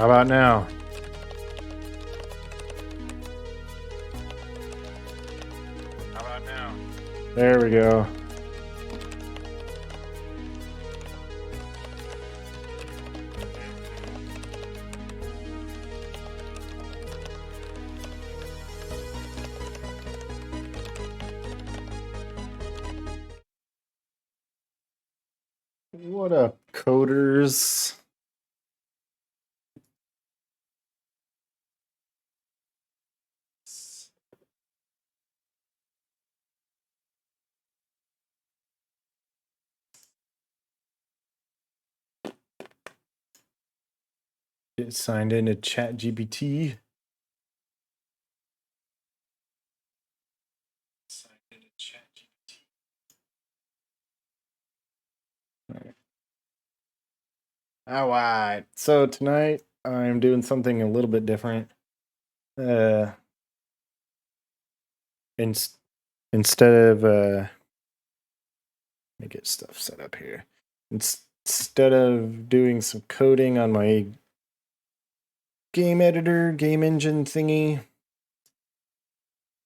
How about now? How about now? There we go. What up, coders? Get signed into ChatGPT. All right. So tonight I'm doing something a little bit different. In, instead of let me get stuff set up here. Instead of doing some coding on my game editor, game engine thingy,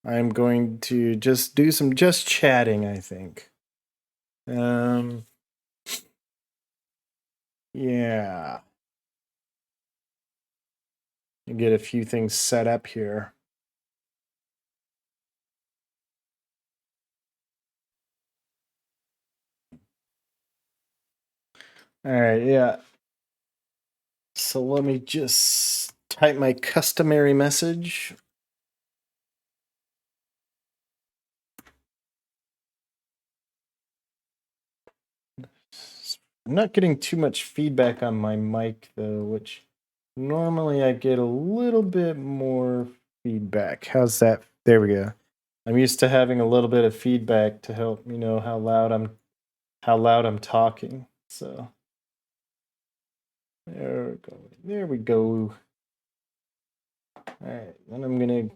I'm going to just do some chatting, I think. Yeah. Get a few things set up here. All right, yeah. So let me just type my customary message. I'm not getting too much feedback on my mic though, which normally I get a little bit more feedback. How's that? There we go. I'm used to having a little bit of feedback to help me know how loud I'm talking. So there we go. There we go. All right, then I'm gonna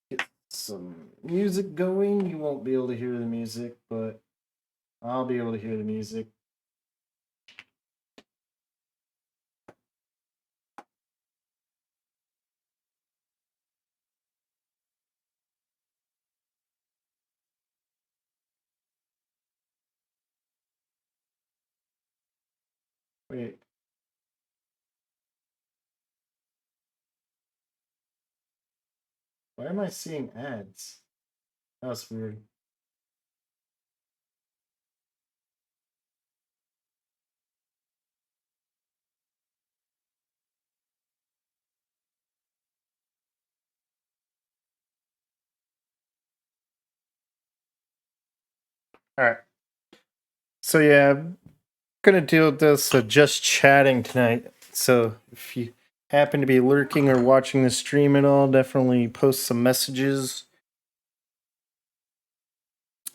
get some music going. You won't be able to hear the music, but I'll be able to hear the music. Wait. Why am I seeing ads? That's weird. All right. So yeah, I'm gonna do this just chatting tonight. So if you happen to be lurking or watching the stream at all, definitely post some messages.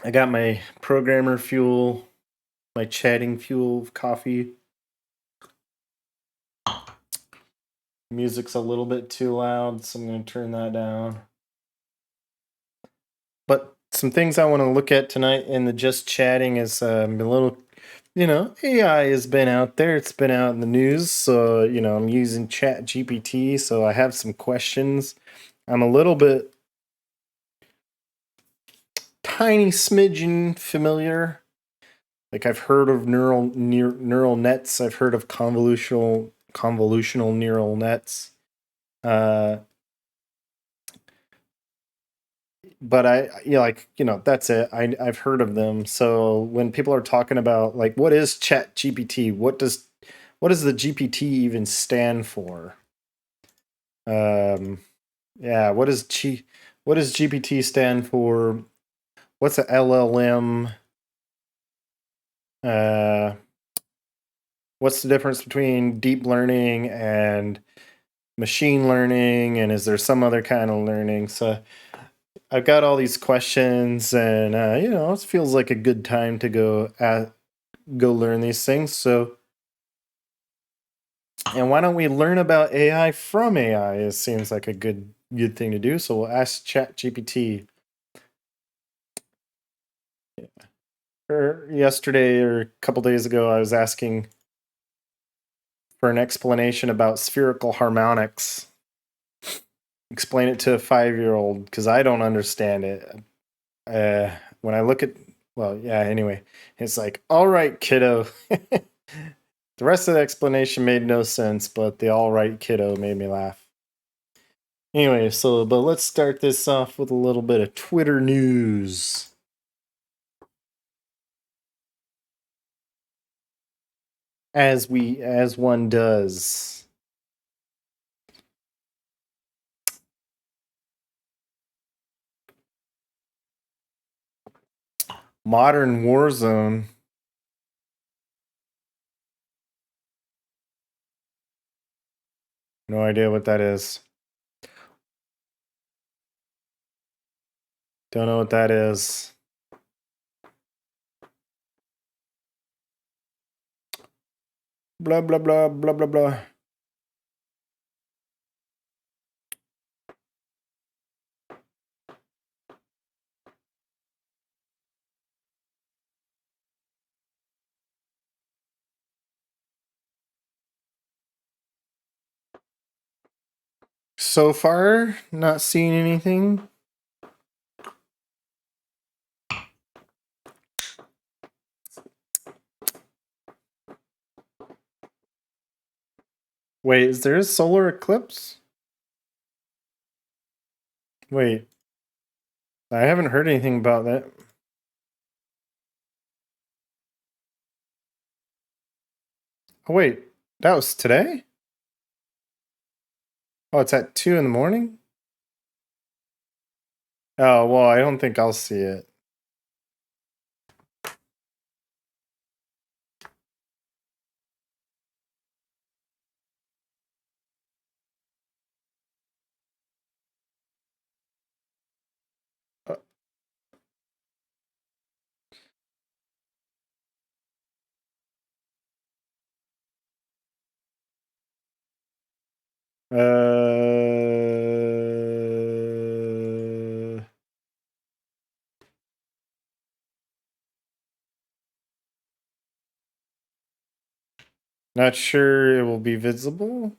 I got my programmer fuel, my chatting fuel coffee. Music's a little bit too loud, so I'm gonna turn that down. But some things I want to look at tonight in the just chatting is a little, AI has been out there. It's been out in the news. So, I'm using ChatGPT. So I have some questions. I'm a little bit tiny smidgen familiar. Like I've heard of neural nets. I've heard of convolutional neural nets. But that's it. I've heard of them. So when people are talking about like what is ChatGPT, what does the GPT even stand for? Yeah, what does GPT stand for? What's a LLM? What's the difference between deep learning and machine learning, and is there some other kind of learning? So I've got all these questions, and it feels like a good time to go learn these things. So, and why don't we learn about AI from AI? It seems like a good thing to do. So we'll ask ChatGPT. Yesterday or a couple days ago, I was asking for an explanation about spherical harmonics. Explain it to a 5-year-old because I don't understand it. When I look at, well, yeah, anyway, it's like, all right, kiddo. The rest of the explanation made no sense, but the all right, kiddo made me laugh. Anyway, but let's start this off with a little bit of Twitter news. As one does. Modern Warzone. No idea what that is. Don't know what that is. Blah, blah, blah, blah, blah, blah. So far, not seeing anything. Wait, is there a solar eclipse? Wait. I haven't heard anything about that. Oh, wait. That was today? Oh, it's at 2 in the morning? Oh, well, I don't think I'll see it. Not sure it will be visible.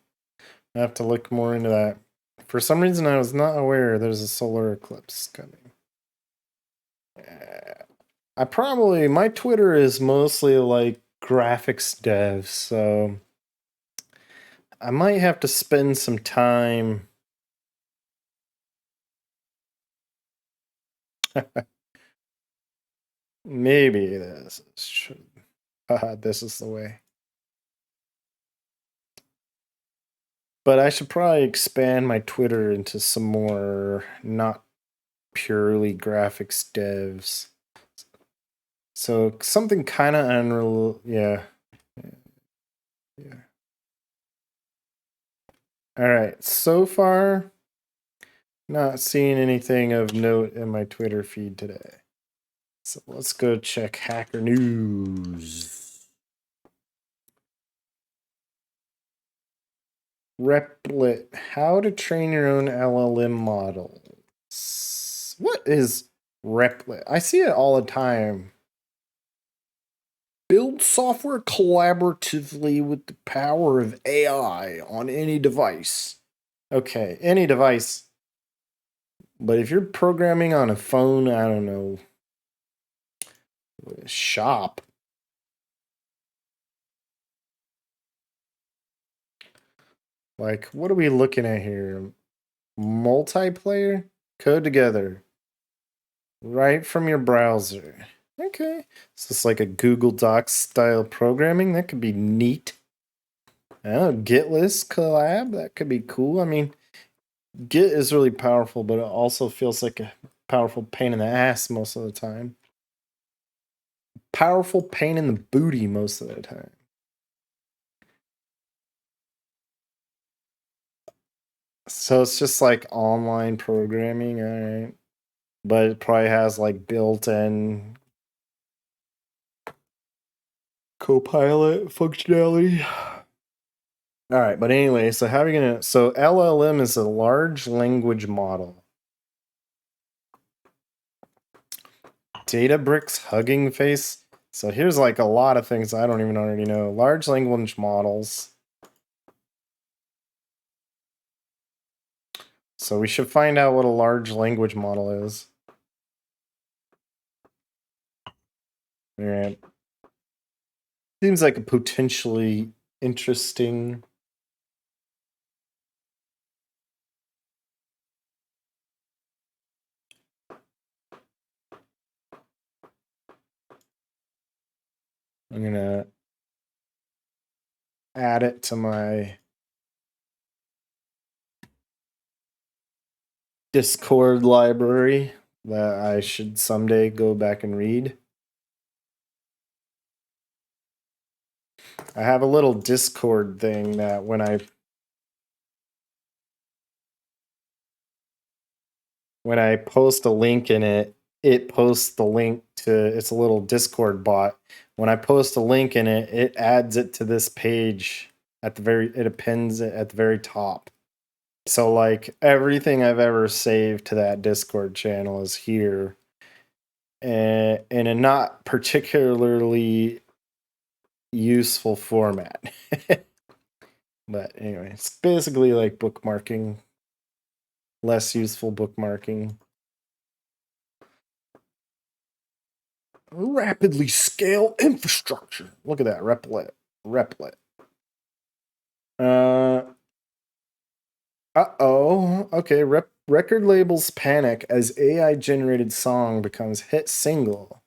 I have to look more into that. For some reason, I was not aware there's a solar eclipse coming. My Twitter is mostly like graphics dev, so I might have to spend some time. Maybe this is the way. But I should probably expand my Twitter into some more not purely graphics devs. So something kind of unreal, yeah. All right, so far, not seeing anything of note in my Twitter feed today. So let's go check Hacker News. Replit, how to train your own LLM models. What is Replit? I see it all the time. Build software collaboratively with the power of AI on any device. Okay, any device. But if you're programming on a phone, I don't know, shop. Like, what are we looking at here? Multiplayer? Code together. Right from your browser. Okay. So it's like a Google Docs style programming. That could be neat. Oh, Git list collab. That could be cool. I mean, Git is really powerful, but it also feels like a powerful pain in the ass most of the time. Powerful pain in the booty most of the time. So it's just like online programming, all right. But it probably has like built-in Copilot functionality. All right, but anyway, so how are we gonna? So LLM is a large language model. Databricks Hugging Face. So here's like a lot of things I don't even already know. Large language models. So we should find out what a large language model is. All right. Seems like a potentially interesting. I'm gonna add it to my Discord library that I should someday go back and read. I have a little Discord thing that when I post a link in it, it posts the link to it's a little Discord bot. When I post a link in it, it adds it to this page it appends it at the very top. So like everything I've ever saved to that Discord channel is here. In a not particularly useful format. But anyway, it's basically like bookmarking, less useful bookmarking. Rapidly scale infrastructure. Look at that, Replit. Uh-oh. Okay, record labels panic as AI generated song becomes hit single.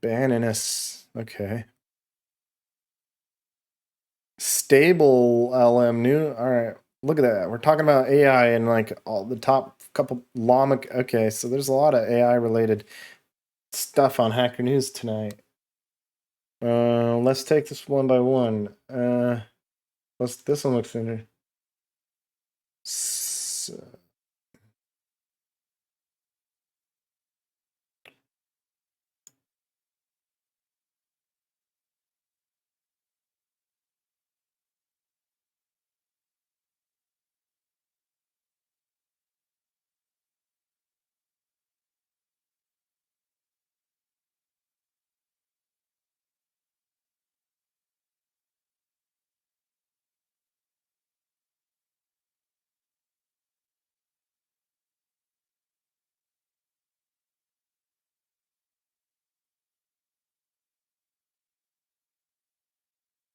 Baninus. Okay. Stable LM new. All right. Look at that. We're talking about AI and like all the top couple llama. Okay, so there's a lot of AI related stuff on Hacker News tonight. Let's take this one by one. This one looks interesting.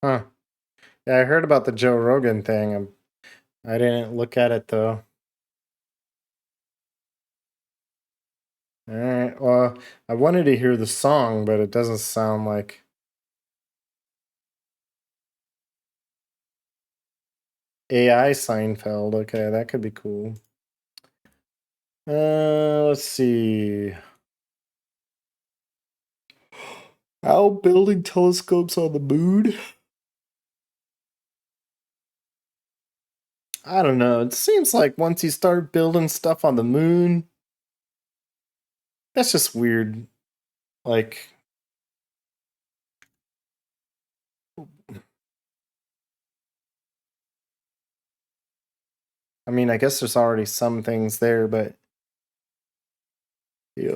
Huh. Yeah, I heard about the Joe Rogan thing. I didn't look at it though. All right. Well, I wanted to hear the song, but it doesn't sound like AI Seinfeld. Okay, that could be cool. Let's see. How building telescopes on the moon? I don't know. It seems like once you start building stuff on the moon, that's just weird. Like, I mean, I guess there's already some things there, but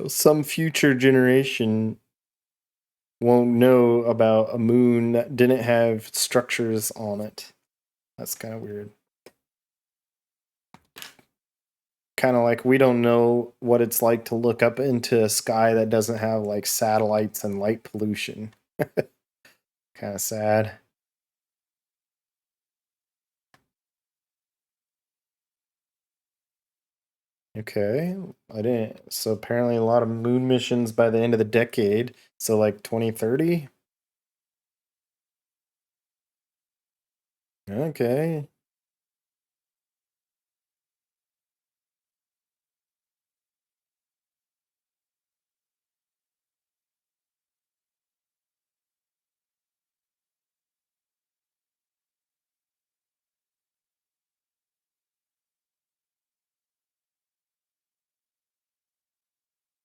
some future generation won't know about a moon that didn't have structures on it. That's kind of weird. Kind of like we don't know what it's like to look up into a sky that doesn't have like satellites and light pollution. Kind of sad. Okay, I didn't. So apparently a lot of moon missions by the end of the decade. So like 2030. Okay.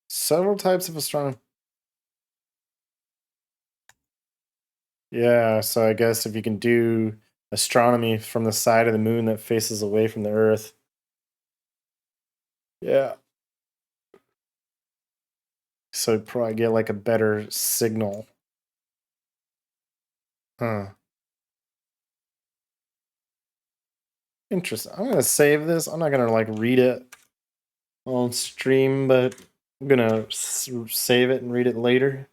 Several types of astronomy. Yeah, so I guess if you can do astronomy from the side of the moon that faces away from the Earth. Yeah. So probably get like a better signal. Huh. Interesting. I'm gonna save this. I'm not gonna like read it on stream, but I'm gonna save it and read it later.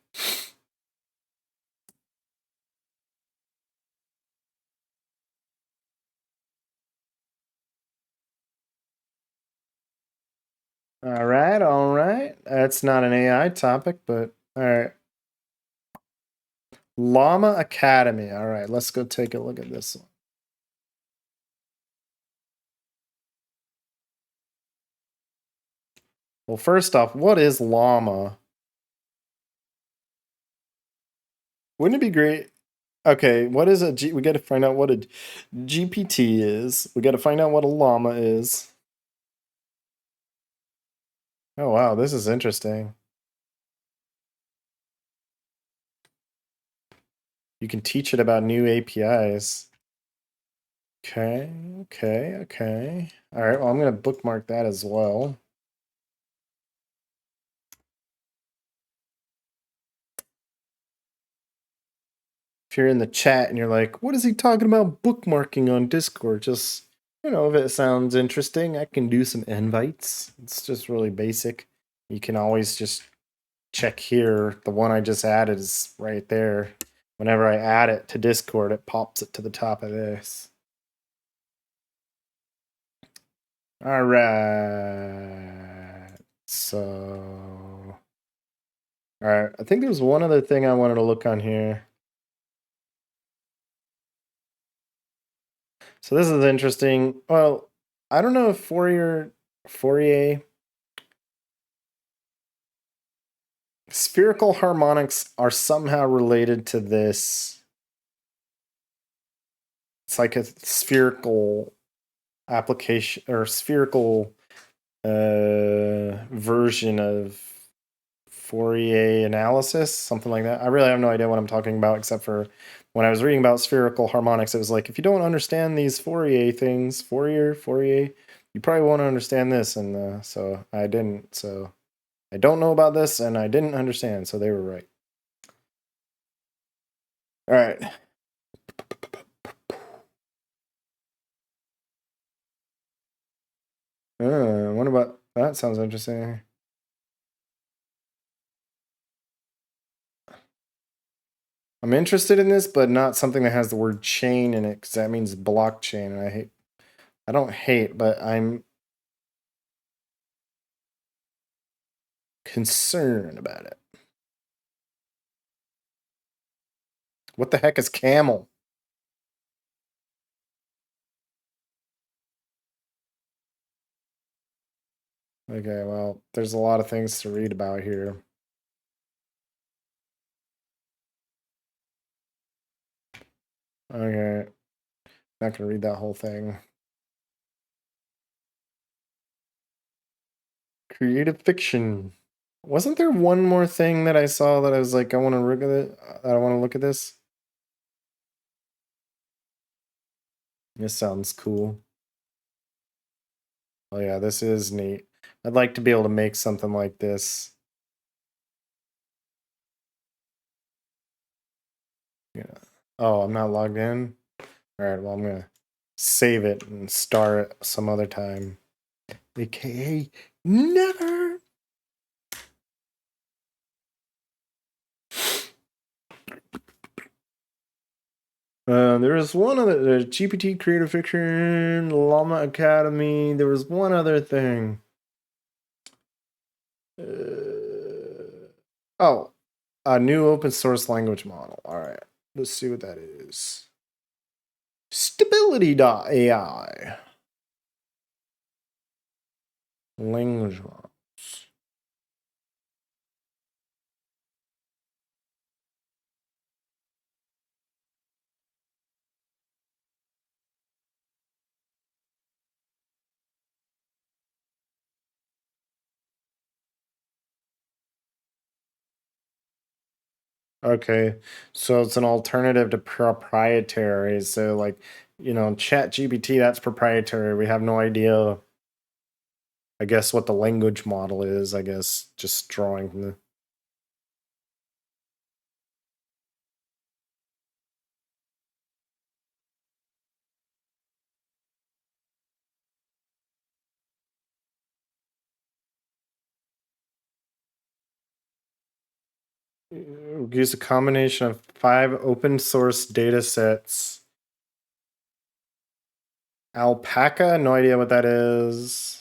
All right, all right. That's not an AI topic, but all right. Llama Academy. All right, let's go take a look at this one. Well, first off, what is llama? Wouldn't it be great? Okay, what is we got to find out what a GPT is. We got to find out what a llama is. Oh wow, this is interesting. You can teach it about new APIs. Okay, okay, okay. All right, well, I'm going to bookmark that as well. If you're in the chat and you're like, what is he talking about bookmarking on Discord? Just, you know, if it sounds interesting, I can do some invites. It's just really basic. You can always just check here. The one I just added is right there. Whenever I add it to Discord, it pops it to the top of this. All right. So, all right. I think there's one other thing I wanted to look on here. So this is interesting. Well, I don't know if Fourier spherical harmonics are somehow related to this. It's like a spherical application or spherical version of Fourier analysis, something like that. I really have no idea what I'm talking about, except for when I was reading about spherical harmonics, it was like, if you don't understand these Fourier things, Fourier, you probably won't understand this. And so I didn't. So I don't know about this, and I didn't understand. So they were right. All right. What about that? Sounds interesting. I'm interested in this, but not something that has the word chain in it, because that means blockchain, and I don't hate, but I'm concerned about it. What the heck is camel? Okay, well, there's a lot of things to read about here. Okay, not gonna read that whole thing. Creative fiction. Wasn't there one more thing that I saw that I was like, I want to look at it? I want to look at this. This sounds cool. Oh yeah, this is neat. I'd like to be able to make something like this. Yeah. Oh, I'm not logged in? Alright, well, I'm gonna save it and start it some other time. AKA never! There was one other GPT Creative Fiction, Llama Academy. There was one other thing. Oh, a new open source language model. All right, let's see what that is. Stability.ai. Language models. Okay, so it's an alternative to proprietary. So, like, you know, ChatGPT, that's proprietary. We have no idea, I guess, what the language model is. I guess just drawing from the. use a combination of 5 open source data sets. Alpaca, no idea what that is.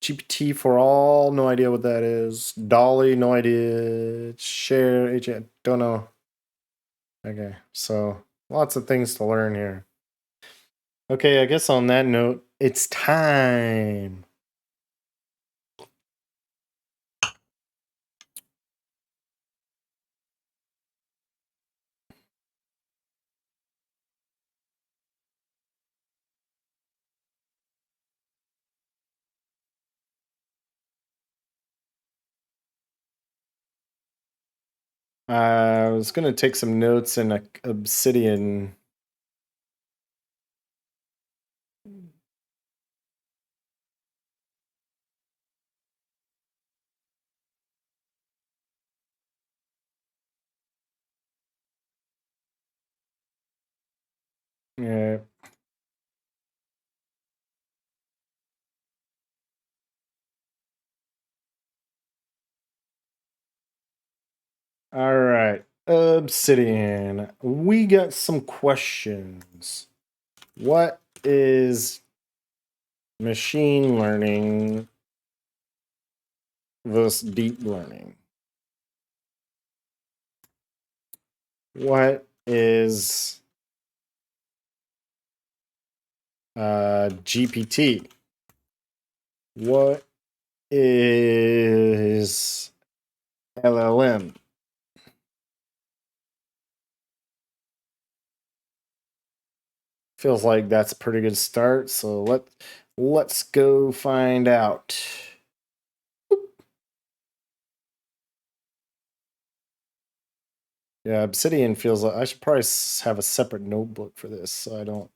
GPT for all, no idea what that is. Dolly, no idea. Share, don't know. Okay, so lots of things to learn here. Okay, I guess on that note, it's time. I was going to take some notes in Obsidian. Yeah. All right. Obsidian. We got some questions. What is machine learning versus deep learning? What is GPT? What is LLM? Feels like that's a pretty good start. So let's go find out. Yeah, Obsidian feels like I should probably have a separate notebook for this so I don't.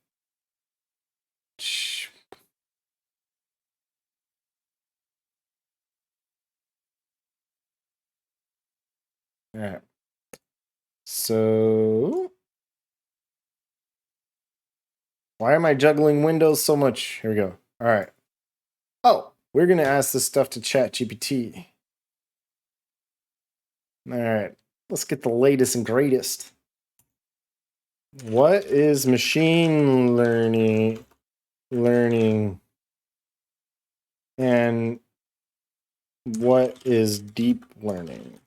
All right. So why am I juggling windows so much? Here we go. All right. Oh, we're gonna ask this stuff to ChatGPT. All right. Let's get the latest and greatest. What is machine learning? And what is deep learning?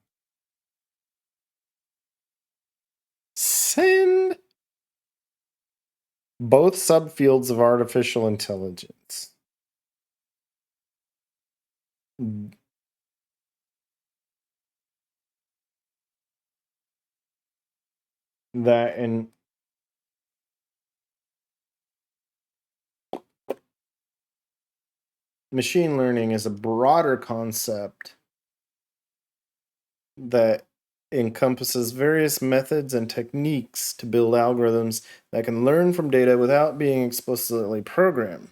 Send both subfields of artificial intelligence. That and machine learning is a broader concept that encompasses various methods and techniques to build algorithms that can learn from data without being explicitly programmed.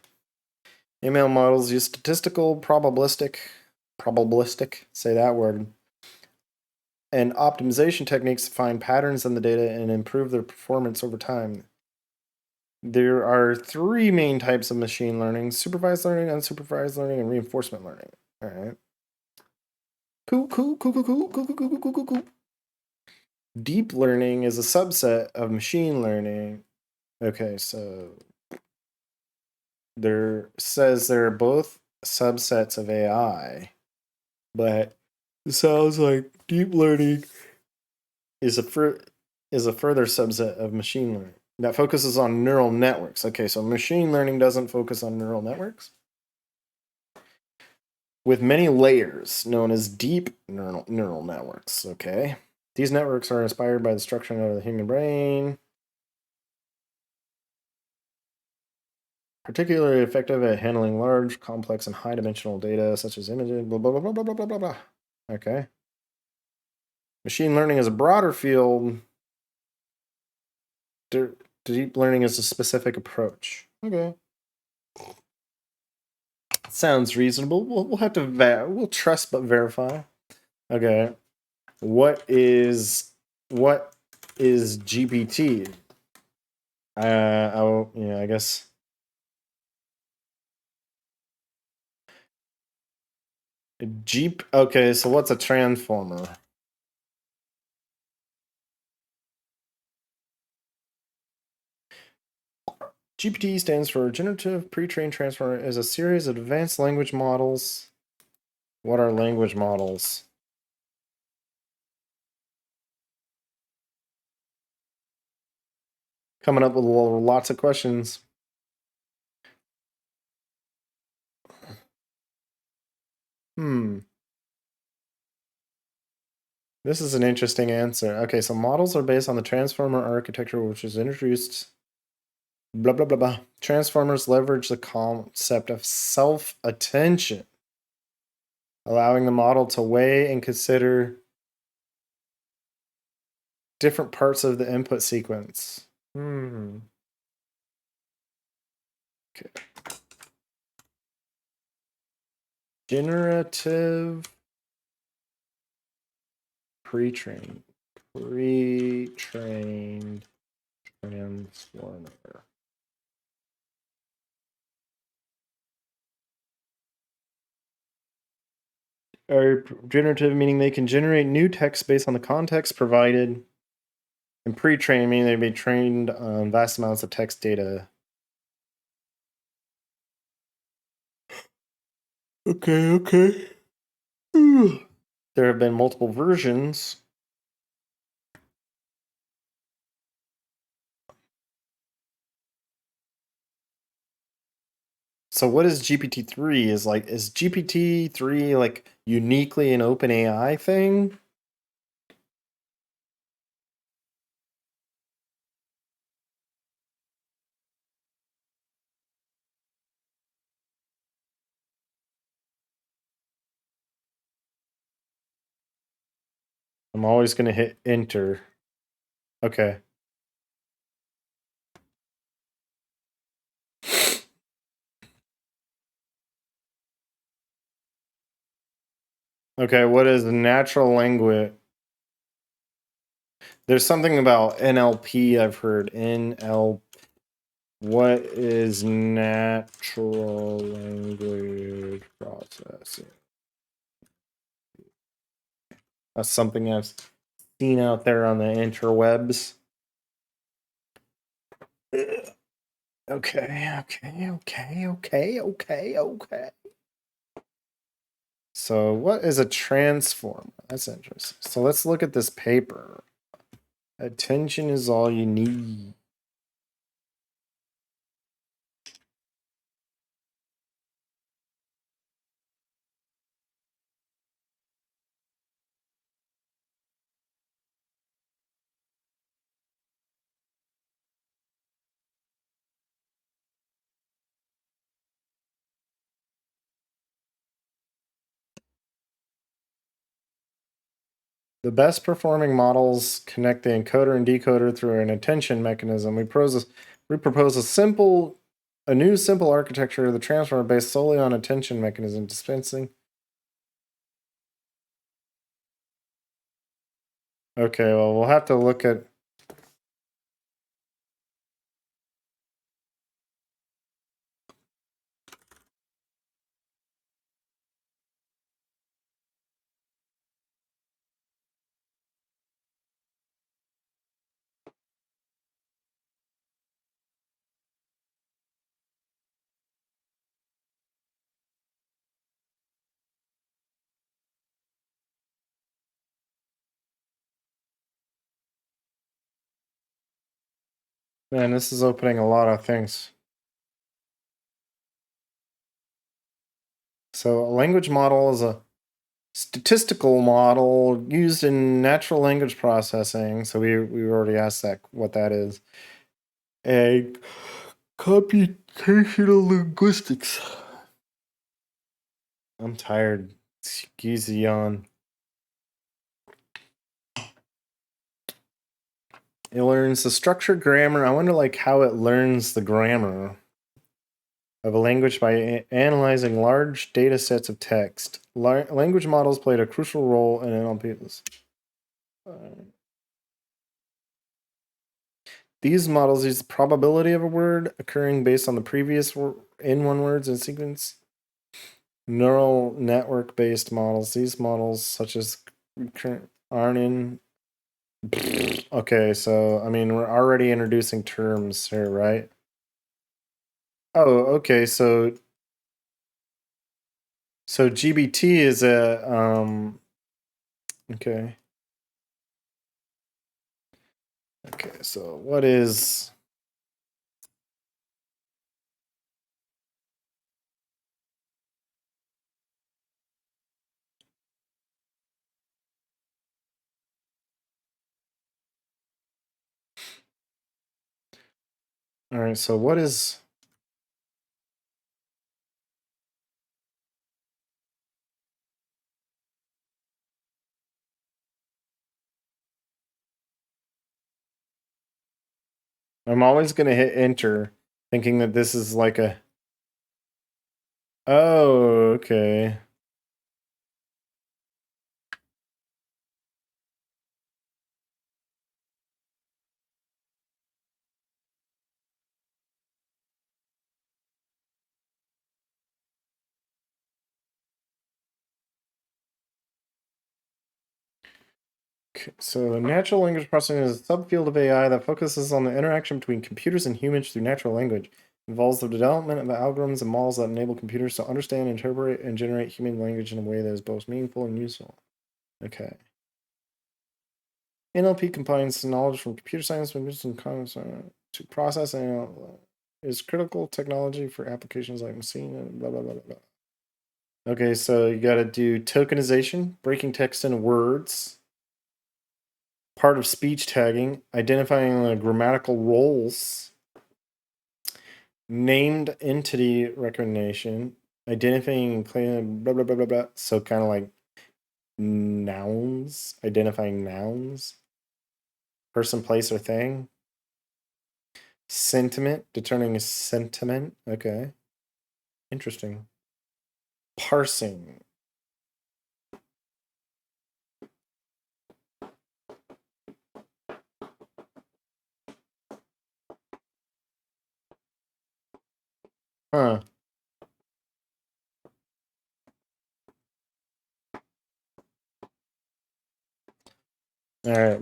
ML models use statistical, probabilistic, say that word, and optimization techniques to find patterns in the data and improve their performance over time. There are 3 main types of machine learning: supervised learning, unsupervised learning, and reinforcement learning. All right. Cool. Deep learning is a subset of machine learning. Okay, so there says they're both subsets of AI, but it sounds like deep learning is a further subset of machine learning that focuses on neural networks. Okay, so machine learning doesn't focus on neural networks with many layers, known as deep neural networks. Okay, these networks are inspired by the structure of the human brain, particularly effective at handling large, complex, and high-dimensional data such as images. Blah blah blah blah blah blah blah blah. Okay. Machine learning is a broader field. Deep learning is a specific approach. Okay. Sounds reasonable. We'll have to we'll trust but verify. Okay. What is GPT? Yeah, I guess. Jeep. Okay, so what's a transformer? GPT stands for Generative Pre-trained Transformer, is a series of advanced language models. What are language models? Coming up with lots of questions. This is an interesting answer. Okay, so models are based on the transformer architecture, which was introduced. Blah, blah, blah, blah. Transformers leverage the concept of self-attention, allowing the model to weigh and consider different parts of the input sequence. Okay. Generative pre-trained transformer. Are generative meaning they can generate new text based on the context provided, and pre-trained meaning they be trained on vast amounts of text data. Okay. There have been multiple versions. So what is GPT-3? Is GPT-3 like uniquely an OpenAI thing? I'm always going to hit enter. Okay. Okay, what is natural language? There's something about NLP I've heard. What is natural language processing? That's something I've seen out there on the interwebs. Okay. So what is a transformer? That's interesting. So let's look at this paper. Attention is all you need. The best performing models connect the encoder and decoder through an attention mechanism. We propose a new simple architecture of the transformer based solely on attention mechanism dispensing. Okay, well, we'll have to look at. Man, this is opening a lot of things. So, a language model is a statistical model used in natural language processing. So, we already asked that what that is. A computational linguistics. I'm tired. Excuse the yawn. It learns the structured grammar. I wonder like how it learns the grammar of a language by analyzing large data sets of text. Language models played a crucial role in NLPs. These models use the probability of a word occurring based on the previous in-one words in sequence. Neural network-based models. These models, such as aren't in. Okay, so I mean we're already introducing terms here, right? Oh, okay. So GBT is a okay. Okay, so what is all right, so what is I'm always gonna hit enter thinking that this is like a oh, okay. So natural language processing is a subfield of AI that focuses on the interaction between computers and humans through natural language. It involves the development of algorithms and models that enable computers to understand, interpret, and generate human language in a way that is both meaningful and useful. Okay. NLP combines knowledge from computer science and to process and is critical technology for applications like machine and blah blah blah blah. Okay, so you got to do tokenization, breaking text into words, part of speech tagging, identifying the grammatical roles, named entity recognition, identifying and claiming blah blah blah blah blah. So kind of like nouns, identifying nouns, person, place, or thing. Sentiment, determining a sentiment. Okay, interesting. Parsing. Huh. All right.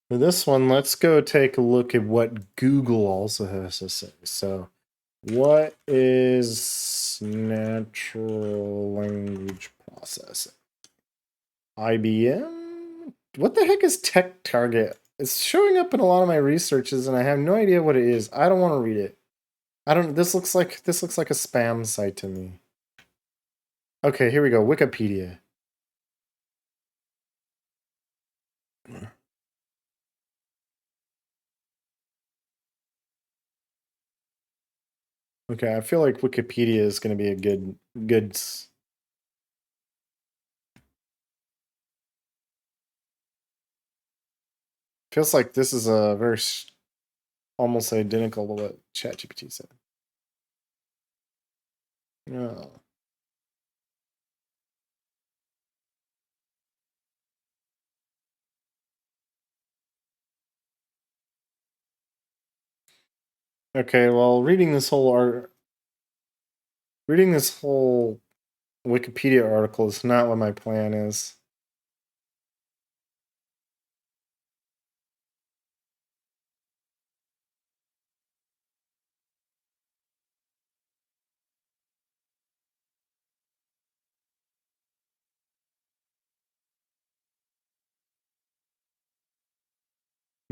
For this one, let's go take a look at what Google also has to say. So, what is natural language processing? IBM? What the heck is Tech Target? It's showing up in a lot of my researches and I have no idea what it is. I don't want to read it. I don't this looks like a spam site to me. Okay, here we go. Wikipedia. Okay, I feel like Wikipedia is going to be a good. Feels like this is a very almost identical to what ChatGPT said. Yeah. Okay, well, reading this whole Wikipedia article is not what my plan is.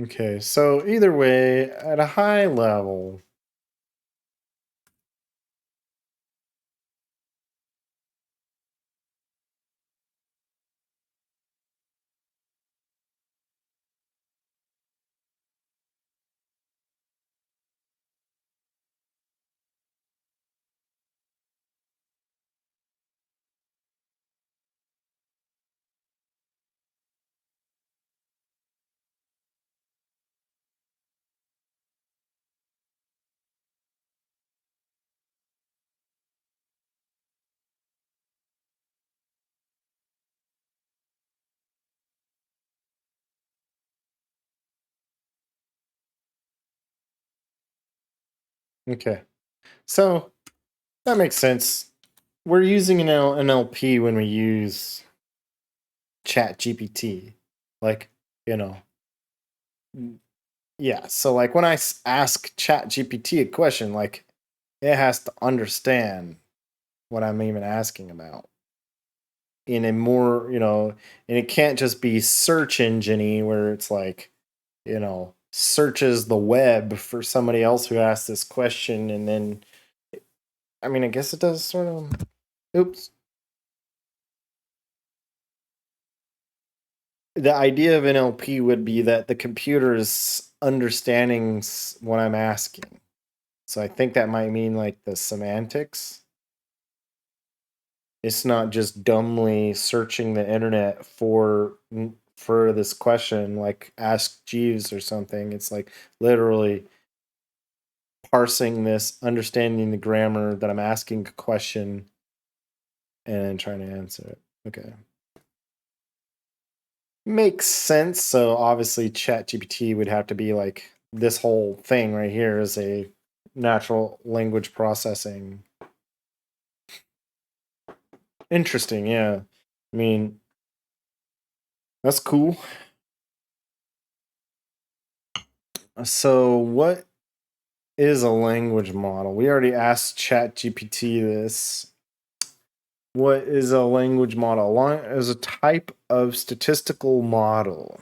Okay, so either way, at a high level, okay. So that makes sense. We're using an NLP when we use Chat GPT. Like, you know, yeah. So like when I ask Chat GPT a question, like it has to understand what I'm even asking about in a more, and it can't just be search engine where it's like, searches the web for somebody else who asked this question. And then, I mean, I guess it does sort of, oops. The idea of NLP would be that the computer is understanding what I'm asking. So I think that might mean like the semantics. It's not just dumbly searching the internet for this question like ask Jeeves or something. It's like literally parsing this, understanding the grammar that I'm asking a question and trying to answer it. Okay. Makes sense. So obviously ChatGPT would have to be like this whole thing right here is a natural language processing. Interesting, yeah. I mean, that's cool. So what is a language model? We already asked ChatGPT this. What is a language model? Is a type of statistical model.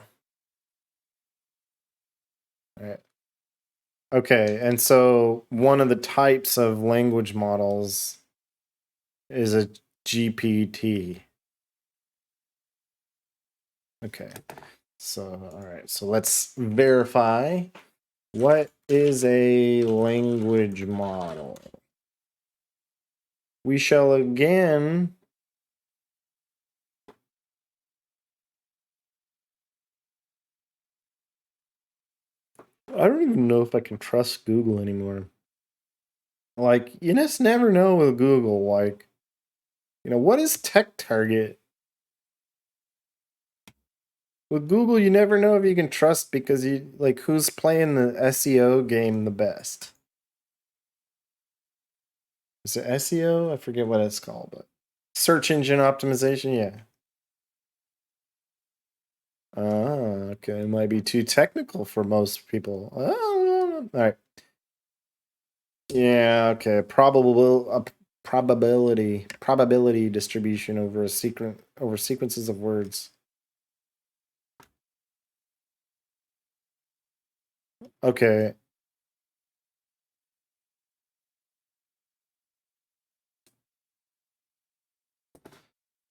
Right. Okay, and so one of the types of language models is a GPT. Okay. So, all right. So let's verify what is a language model. We shall again I don't even know if I can trust Google anymore. Like, you just never know with Google. Like, what is Tech Target? With Google, you never know if you can trust because who's playing the SEO game the best? Is it SEO? I forget what it's called, but search engine optimization, yeah. Okay. It might be too technical for most people. All right. Yeah, okay. Probability distribution over sequences of words. Okay.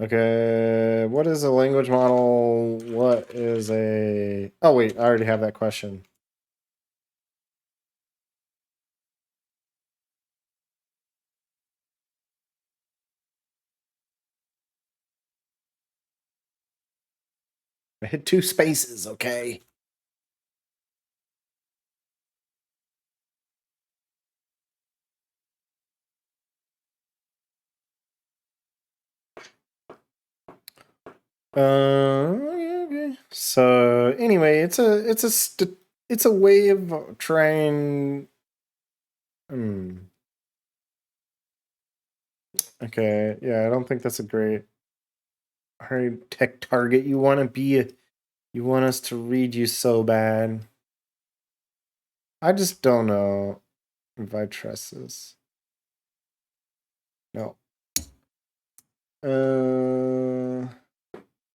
Okay. What is a language model? What is a Oh wait, I already have that question. I hit 2 spaces, okay? Okay. So anyway, it's a way of trying. Okay, yeah, I don't think that's a great. All right, Tech Target, you want us to read you so bad. I just don't know if I trust this. No.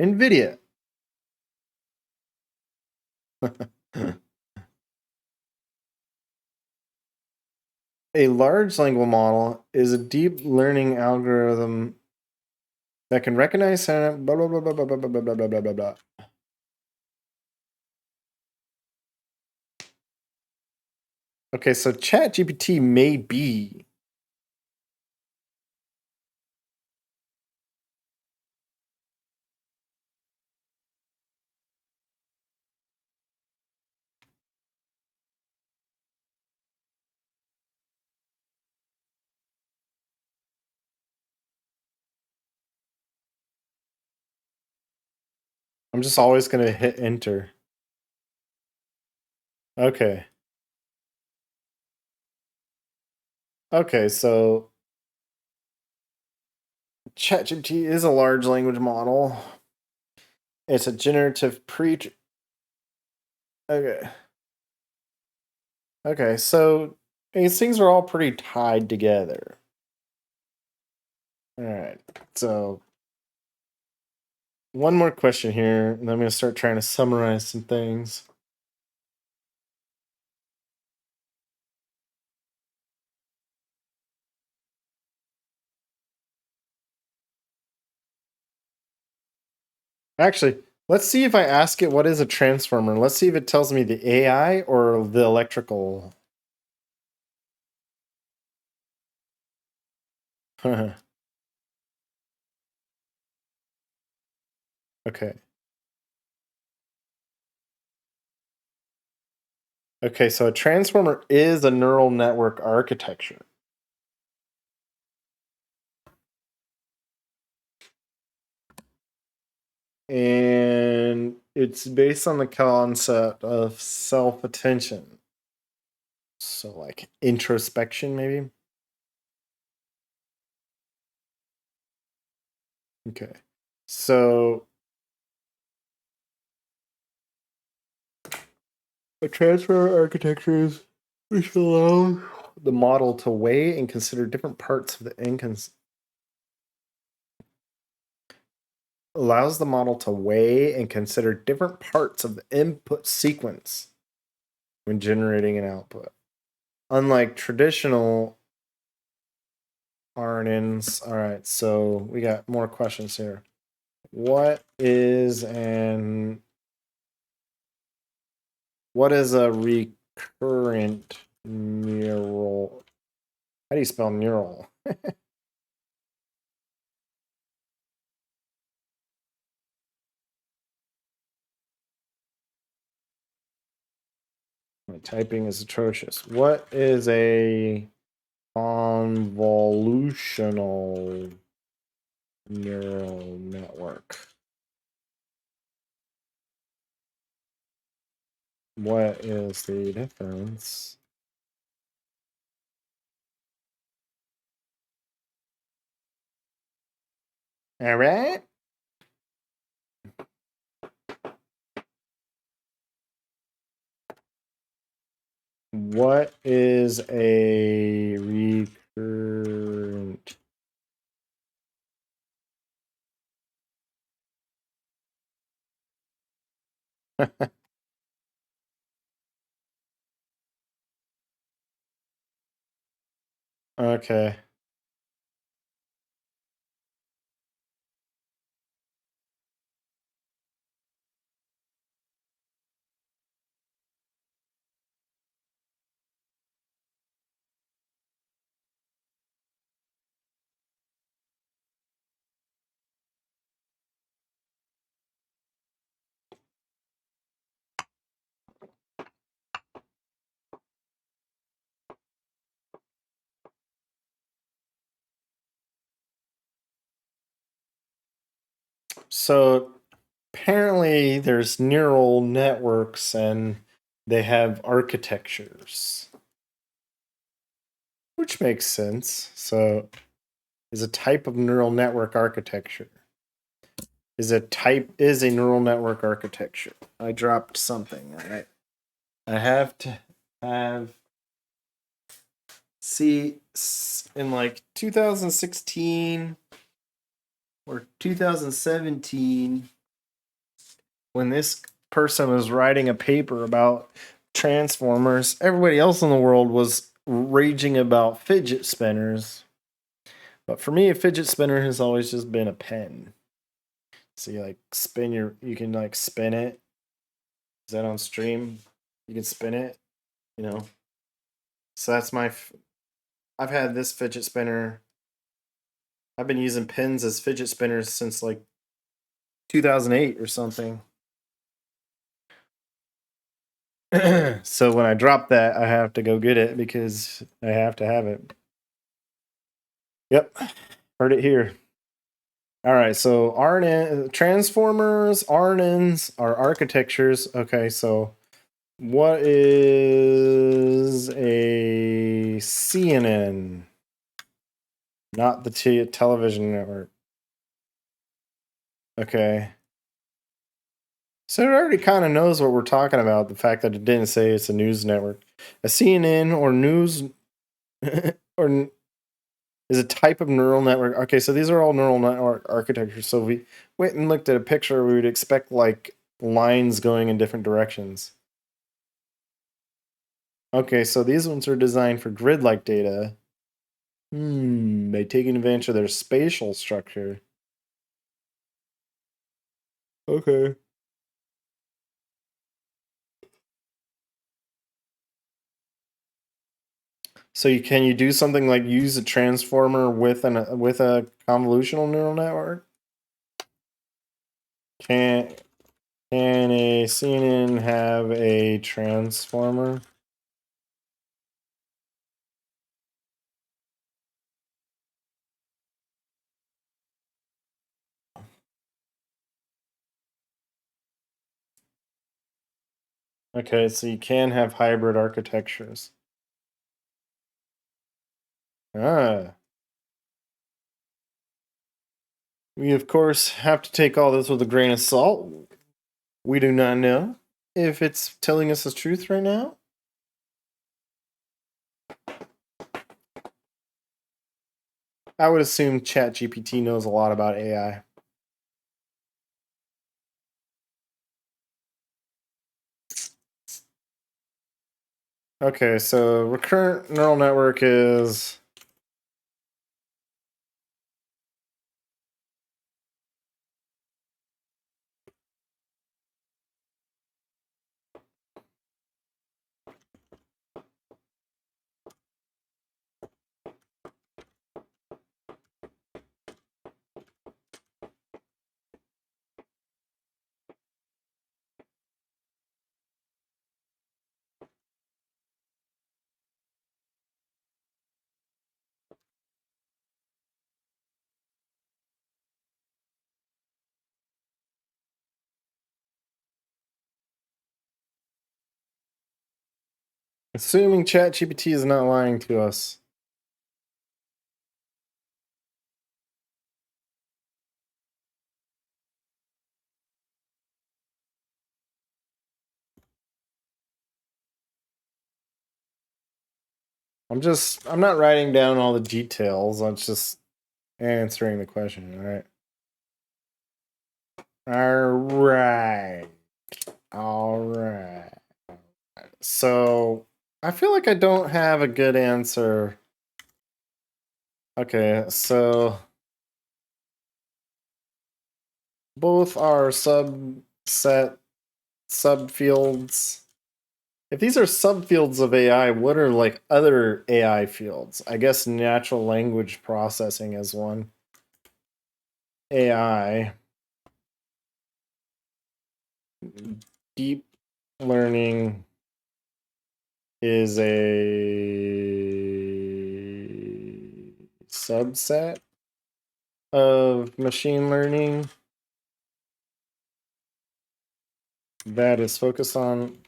NVIDIA. A large language model is a deep learning algorithm that can recognize sound. Blah blah blah blah blah blah blah blah blah blah blah blah. Okay, so ChatGPT may be. I'm just always gonna hit enter. Okay. Okay, so ChatGPT is a large language model. It's a generative pre. Okay. Okay, so These things are all pretty tied together. All right. So one more question here, and I'm going to start trying to summarize some things. Actually, let's see if I ask it what is a transformer. Let's see if it tells me the AI or the electrical. Okay. Okay, so a transformer is a neural network architecture. And it's based on the concept of self-attention. So like introspection, maybe? Okay. So a transfer architecture is which allows the model to weigh and consider different parts of the allows the model to weigh and consider different parts of the input sequence when generating an output. Unlike traditional RNNs, all right, so we got more questions here. What is a recurrent neural? How do you spell neural? My typing is atrocious. What is a convolutional neural network? What is the difference? All right. What is a recurrent? Okay. So apparently there's neural networks and they have architectures, which makes sense. So is a type of neural network architecture. Is a neural network architecture. I dropped something. I have to have see in like 2016 or 2017 when this person was writing a paper about transformers, everybody else in the world was raging about fidget spinners. But for me, a fidget spinner has always just been a pen. So you like you can like spin it. Is that on stream? You can spin it, you know. So that's I've had this fidget spinner. I've been using pins as fidget spinners since like 2008 or something. So when I drop that, I have to go get it because I have to have it. Yep, heard it here. All right, so RNN transformers, RNNs are architectures. Okay, so what is a CNN? Not the television network. Okay. So it already kind of knows what we're talking about. The fact that it didn't say it's a news network. A CNN or news or is a type of neural network. Okay, so these are all neural network architectures. So we went and looked at a picture, we would expect like lines going in different directions. Okay, so these ones are designed for grid-like data. By taking advantage of their spatial structure. Okay. So can you do something like use a transformer with a convolutional neural network? Can can a CNN have a transformer? Okay, so you can have hybrid architectures. Ah. We of course have to take all this with a grain of salt. We do not know if it's telling us the truth right now. I would assume ChatGPT knows a lot about AI. Okay, so recurrent neural network is assuming ChatGPT is not lying to us. I'm not writing down all the details. I'm just answering the question. All right. All right. All right. So I feel like I don't have a good answer. Okay, so both are subfields. If these are subfields of AI, what are like other AI fields? I guess natural language processing is one. AI, deep learning is a subset of machine learning that is focused on.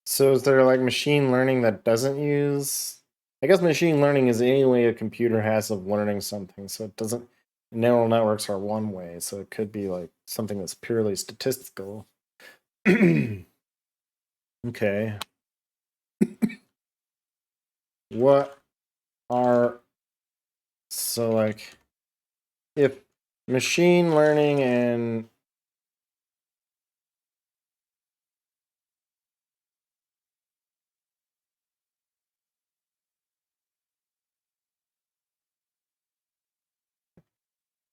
So is there like machine learning that doesn't use? I guess machine learning is any way a computer has of learning something. So it doesn't. Neural networks are one way. So it could be like something that's purely statistical. Okay. What are so like if machine learning and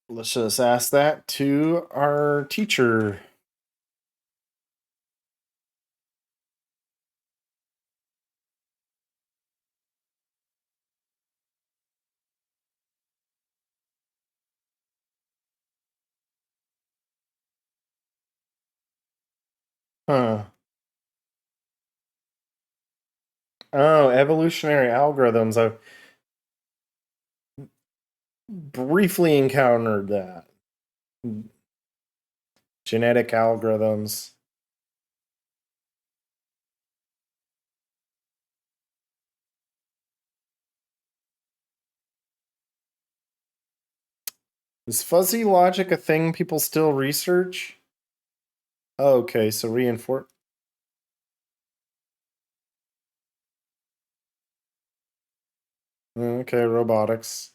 let's just ask that to our teacher. Huh. Oh, evolutionary algorithms. I've briefly encountered that. Genetic algorithms. Is fuzzy logic a thing people still research? Okay, so reinforce. Okay, robotics.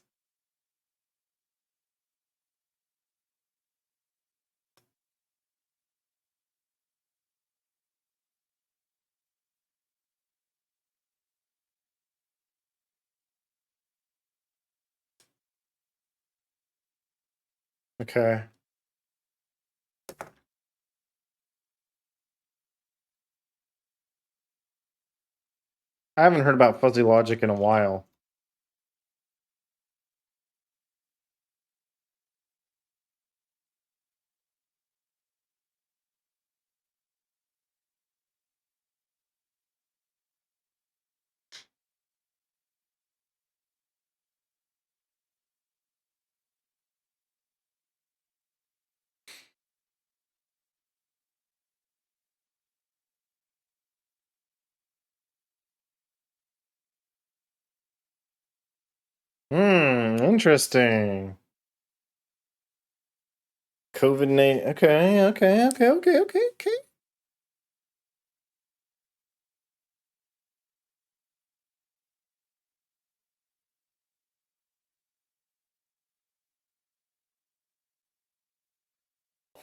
Okay. I haven't heard about fuzzy logic in a while. Interesting. COVID-19. Okay.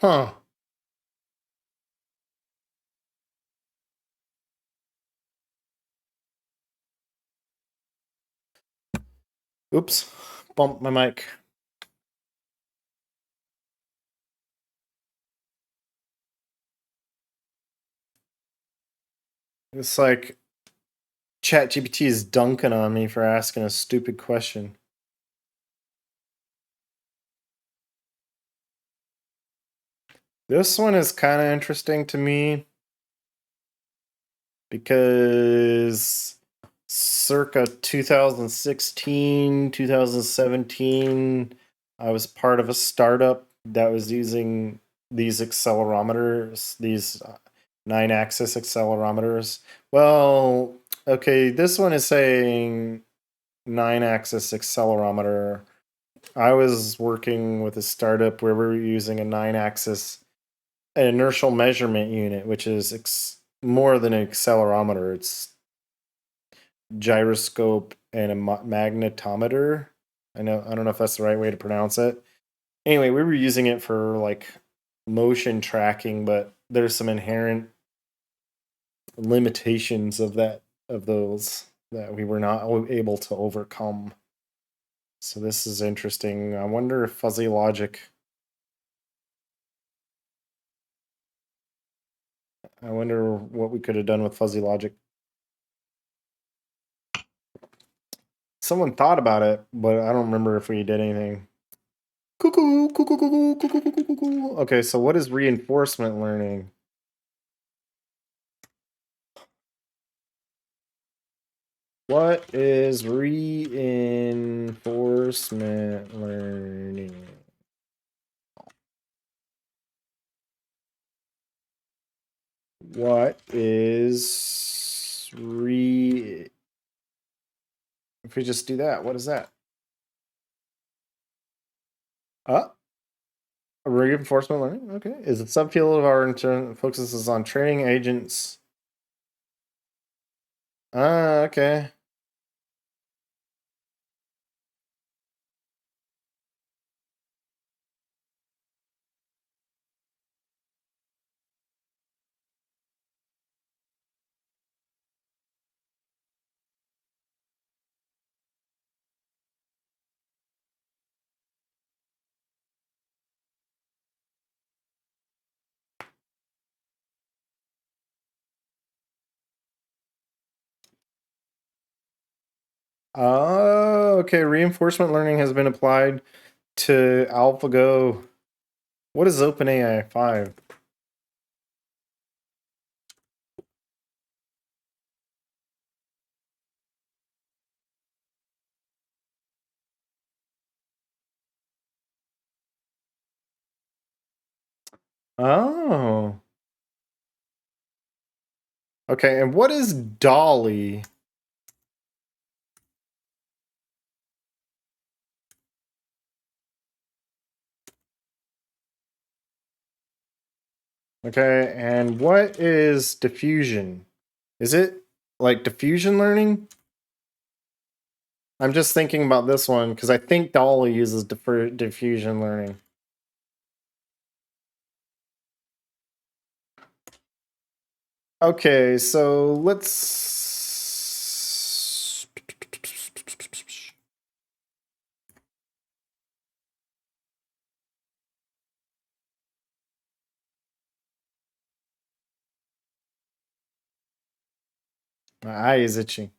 Huh. Oops. Bumped my mic. It's like ChatGPT is dunking on me for asking a stupid question. This one is kind of interesting to me because circa 2016, 2017, I was part of a startup that was using these accelerometers, these 9-axis accelerometers. Well, okay, this one is saying 9-axis accelerometer. I was working with a startup where we were using a 9-axis an inertial measurement unit, which is more than an accelerometer. It's gyroscope and a magnetometer. I don't know if that's the right way to pronounce it. Anyway, we were using it for like motion tracking, but there's some inherent limitations of those that we were not able to overcome. So this is interesting. I wonder if fuzzy logic. I wonder what we could have done with fuzzy logic. Someone thought about it, but I don't remember if we did anything. Cuckoo, cuckoo, cuckoo, cuckoo, cuckoo, cuckoo. Okay, so what is reinforcement learning? What is reinforcement learning? What is if we just do that, what is that? Uh, Reinforcement learning? Okay. Is a subfield of our intern focuses on training agents. Ah, okay. Oh, okay. Reinforcement learning has been applied to AlphaGo. What is OpenAI 5? Oh. Okay, and what is Dolly? Okay, and what is diffusion? Is it like diffusion learning? I'm just thinking about this one because I think Dolly uses diffusion learning. Okay, so let's. My eye is itching.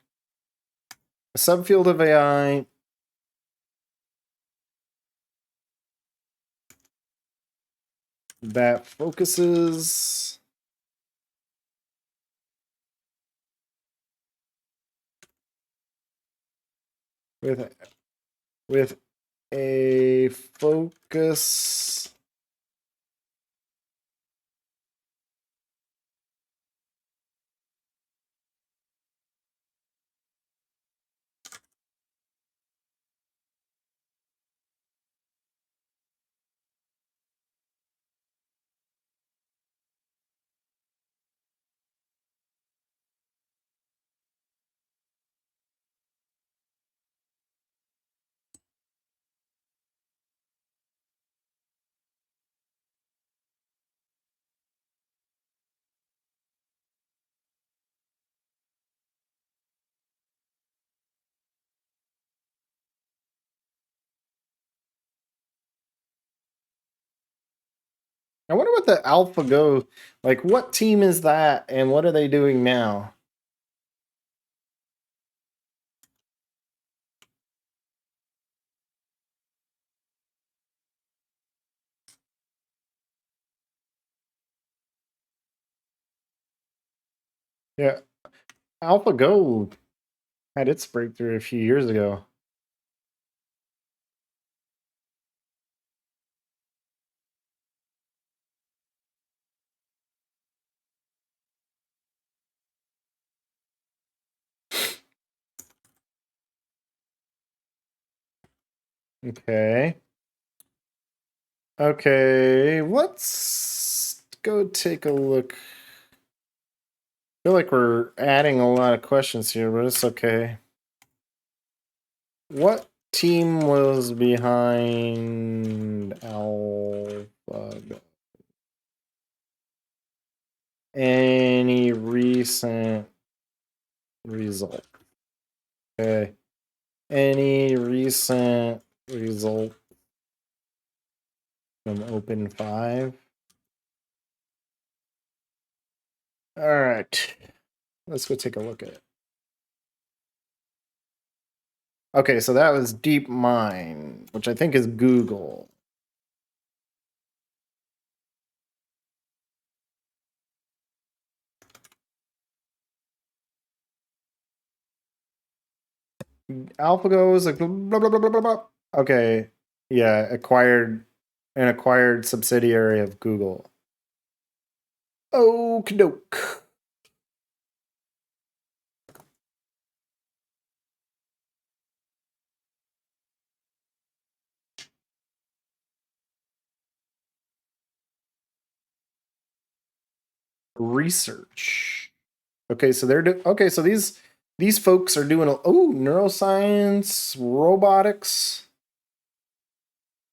A subfield of AI. That focuses with with a focus I wonder what the AlphaGo, like what team is that and what are they doing now? Yeah, AlphaGo had its breakthrough a few years ago. Okay. Okay, let's go take a look. I feel like we're adding a lot of questions here, but it's okay. What team was behind AlphaGo? Any recent result? Okay. Any recent result from Open 5? All right. Let's go take a look at it. Okay, so that was DeepMind, which I think is Google. AlphaGo is like blah, blah, blah, blah, blah, blah. Okay. Yeah, acquired subsidiary of Google. Okie doke. Research. Okay, so okay, so these folks are doing neuroscience, robotics.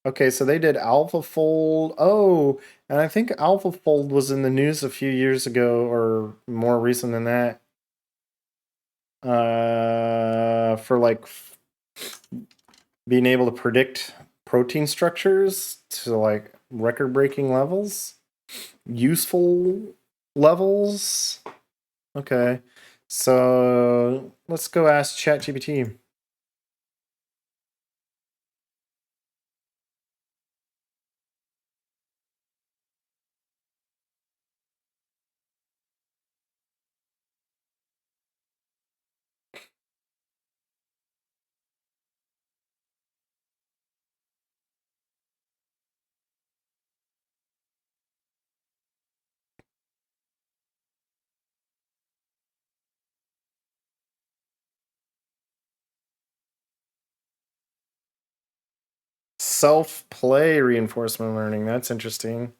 Okay, so they did AlphaFold. Oh, and I think AlphaFold was in the news a few years ago or more recent than that. For like being able to predict protein structures to like record-breaking levels, useful levels. Okay. So let's go ask ChatGPT. Self-play reinforcement learning. That's interesting.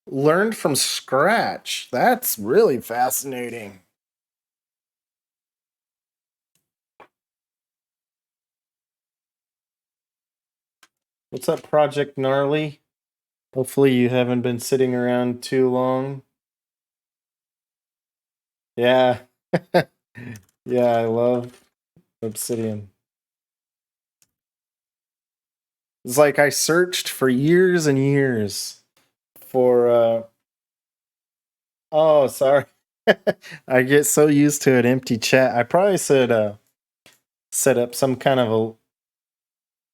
Learned from scratch. That's really fascinating. What's up, Project Gnarly? Hopefully you haven't been sitting around too long. Yeah. Yeah, I love Obsidian. It's like I searched for years and years for oh, sorry. I get so used to an empty chat. I probably should set up some kind of a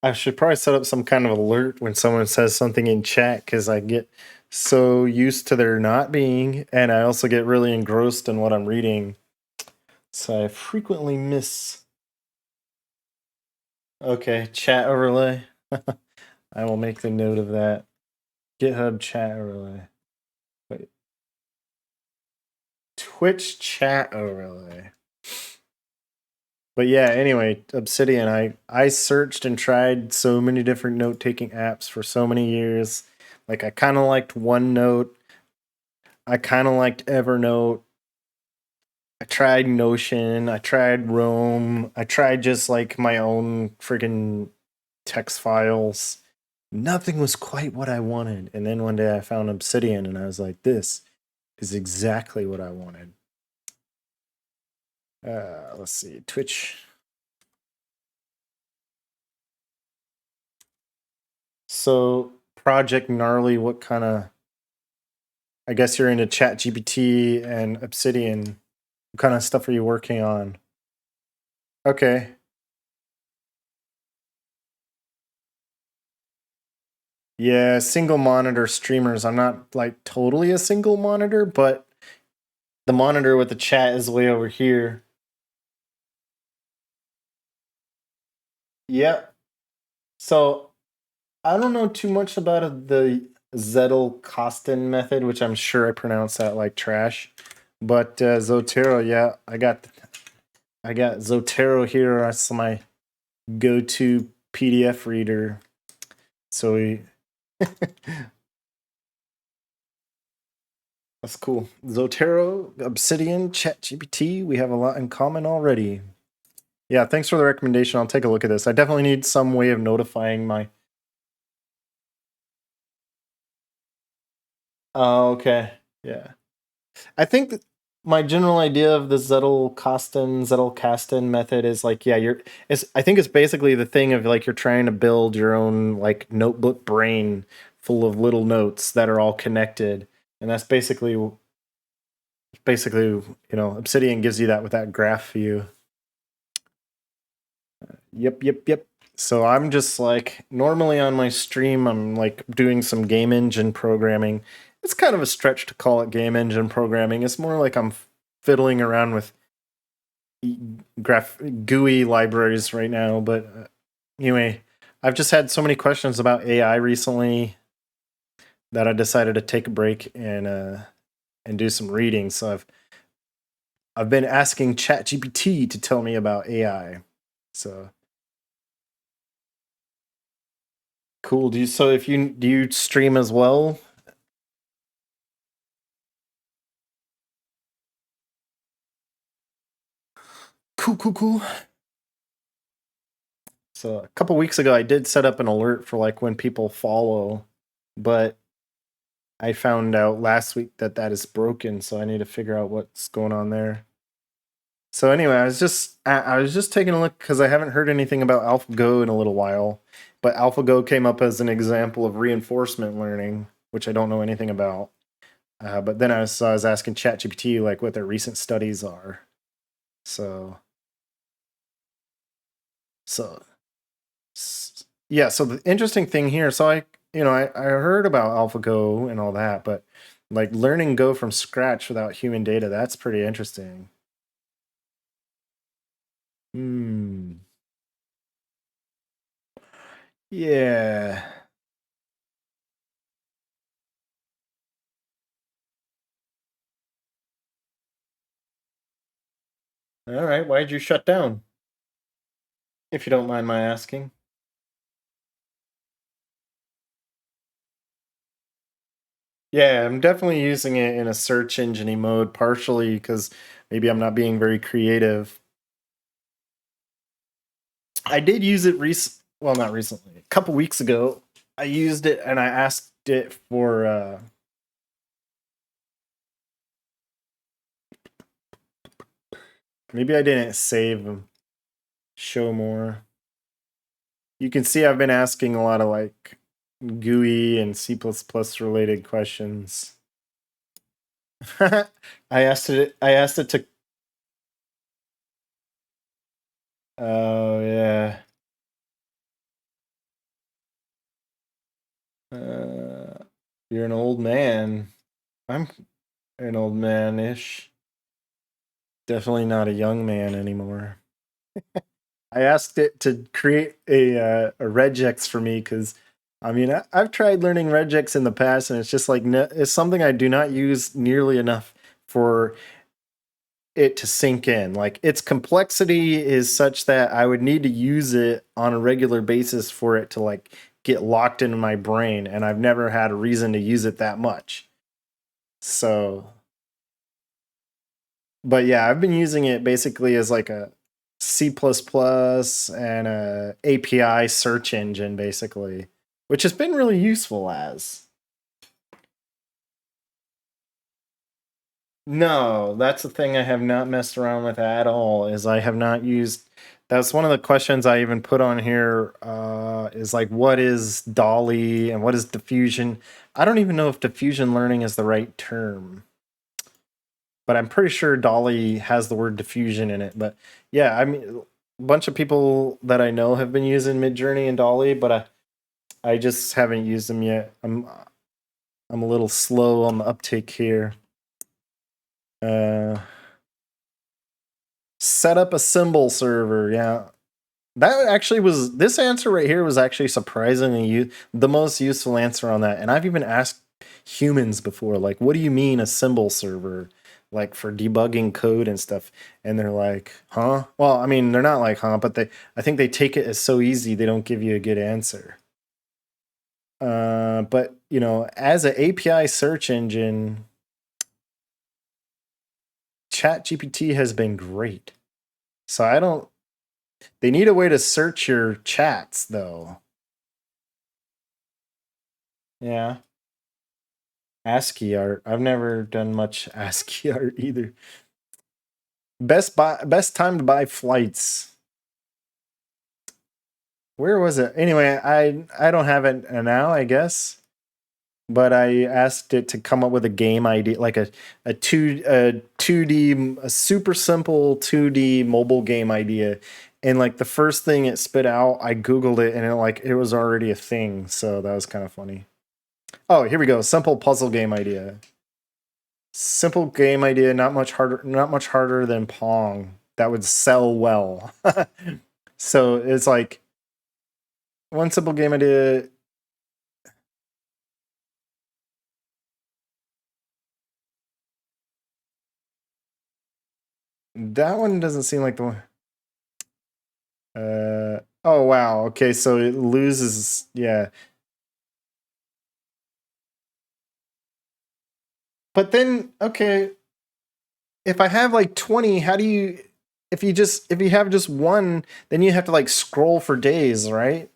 I should probably set up some kind of alert when someone says something in chat because I get so used to there not being, and I also get really engrossed in what I'm reading. So I frequently miss. Okay, chat overlay. I will make the note of that. GitHub chat overlay. Wait. Twitch chat overlay. But yeah, anyway, Obsidian, I searched and tried so many different note-taking apps for so many years. Like I kind of liked OneNote. I kind of liked Evernote. I tried Notion. I tried Roam. I tried just like my own freaking text files. Nothing was quite what I wanted. And then one day I found Obsidian and I was like, this is exactly what I wanted. Let's see, Twitch. So, Project Gnarly, what kind of, I guess you're into ChatGPT and Obsidian. What kind of stuff are you working on? Okay. Yeah, single monitor streamers. I'm not like totally a single monitor, but the monitor with the chat is way over here. Yep. So I don't know too much about the Zettelkasten method, which I'm sure I pronounced that like trash. But Zotero, yeah, I got Zotero here. That's my go-to PDF reader. So that's cool. Zotero, Obsidian, ChatGPT. We have a lot in common already. Yeah, thanks for the recommendation. I'll take a look at this. I definitely need some way of notifying my. Oh, okay. Yeah. I think that my general idea of the Zettelkasten method is like, yeah, I think it's basically the thing of like you're trying to build your own like notebook brain full of little notes that are all connected. And that's basically, Obsidian gives you that with that graph view. Yep. So I'm just like normally on my stream, I'm like doing some game engine programming. It's kind of a stretch to call it game engine programming. It's more like I'm fiddling around with graph GUI libraries right now. But anyway, I've just had so many questions about AI recently that I decided to take a break and do some reading. So I've been asking ChatGPT to tell me about AI. So cool. Do you stream as well? Cool. So a couple weeks ago, I did set up an alert for like when people follow, but I found out last week that that is broken. So I need to figure out what's going on there. So anyway, I was just taking a look because I haven't heard anything about AlphaGo in a little while, but AlphaGo came up as an example of reinforcement learning, which I don't know anything about. But then I was asking ChatGPT like what their recent studies are. So so yeah, so the interesting thing here, so I heard about AlphaGo and all that, but like learning Go from scratch without human data, that's pretty interesting. Hmm. Yeah. All right. Why'd you shut down? If you don't mind my asking. Yeah, I'm definitely using it in a search engine mode, partially because maybe I'm not being very creative. I did use it well, not recently. A couple weeks ago, I used it and I asked it for maybe I didn't save them. Show more. You can see I've been asking a lot of like GUI and C++ related questions. I asked it to oh yeah. Uh, you're an old man. I'm an old man-ish. Definitely not a young man anymore. I asked it to create a regex for me because, I mean, I've tried learning regex in the past, and it's just like it's something I do not use nearly enough for it to sink in. Like its complexity is such that I would need to use it on a regular basis for it to like get locked into my brain, and I've never had a reason to use it that much. So but yeah, I've been using it basically as like a C++ and a API search engine basically, which has been really useful as. No, that's the thing I have not messed around with at all is I have not used that's one of the questions I even put on here is like what is Dolly and what is diffusion? I don't even know if diffusion learning is the right term, but I'm pretty sure Dolly has the word diffusion in it. But yeah, I mean, a bunch of people that I know have been using Midjourney and Dolly, but I just haven't used them yet. I'm a little slow on the uptake here. Uh, Set up a symbol server. Yeah, that actually was this answer right here was actually surprisingly the most useful answer on that. And I've even asked humans before, like, what do you mean a symbol server? Like for debugging code and stuff. And they're like, huh? Well, I mean, they're not like, huh, but I think they take it as so easy they don't give you a good answer. But you know, as an API search engine, ChatGPT has been great. So I don't they need a way to search your chats though. Yeah. ASCII art. I've never done much ASCII art either. Best time to buy flights. Where was it? Anyway, I don't have it now, I guess. But I asked it to come up with a game idea, like a 2D a super simple 2D mobile game idea. And like the first thing it spit out, I googled it and it was already a thing, so that was kind of funny. Oh, here we go. Simple puzzle game idea. Simple game idea, not much harder than Pong. That would sell well. So it's like one simple game idea. That one doesn't seem like the one. Oh wow. Okay, so it loses. Yeah, but then okay, if I have like 20, how do you? If you have just one, then you have to like scroll for days, right?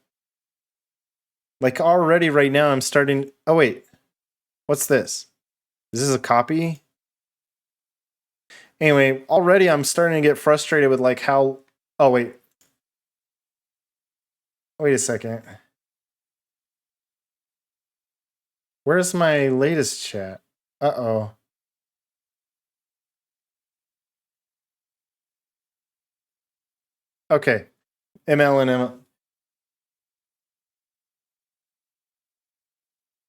Like already right now, I'm starting. Oh wait, what's this? Is this a copy? Anyway, already I'm starting to get frustrated with like how. Oh wait a second. Where's my latest chat? Uh oh. Okay, ML and ML.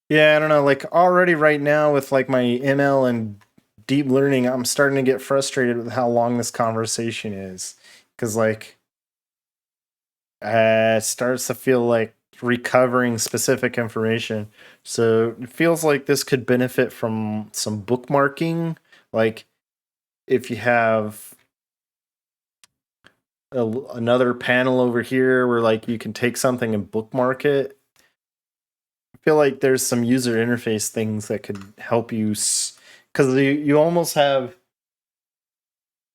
Yeah, I don't know. Like already right now with like my ML and deep learning, I'm starting to get frustrated with how long this conversation is because like it starts to feel like recovering specific information. So it feels like this could benefit from some bookmarking. Like if you have another panel over here where like you can take something and bookmark it. feel like there's some user interface things that could help you, because you almost have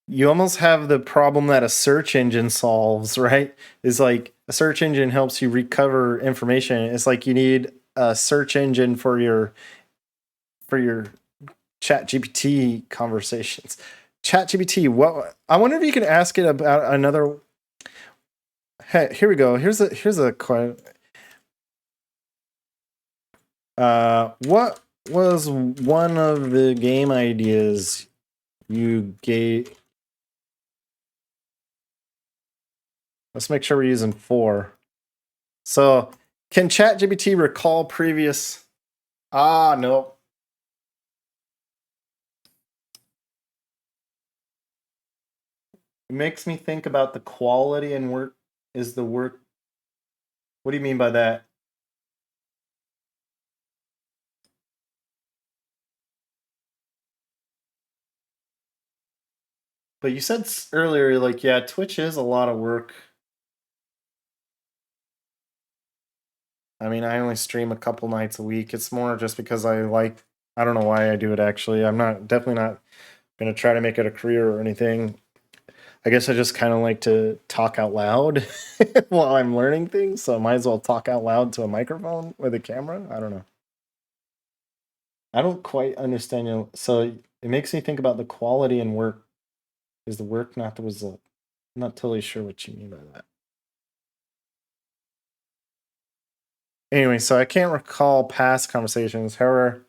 the problem that a search engine solves, right? Is like a search engine helps you recover information. It's like you need a search engine for your ChatGPT conversations. ChatGPT, what I wonder if you could ask it about another. Hey, here we go. Here's a question. What was one of the game ideas you gave? Let's make sure we're using 4. So, can ChatGPT recall previous? No. It makes me think about the quality and work. Is the work? What do you mean by that? But you said earlier, like, yeah, Twitch is a lot of work. I mean, I only stream a couple nights a week. It's more just because I don't know why I do it actually. I'm definitely not going to try to make it a career or anything. I guess I just kind of like to talk out loud while I'm learning things. So I might as well talk out loud to a microphone with a camera. I don't know. I don't quite understand you. So it makes me think about the quality and work. Is the work not the result? I'm not totally sure what you mean by that. Anyway, so I can't recall past conversations. However,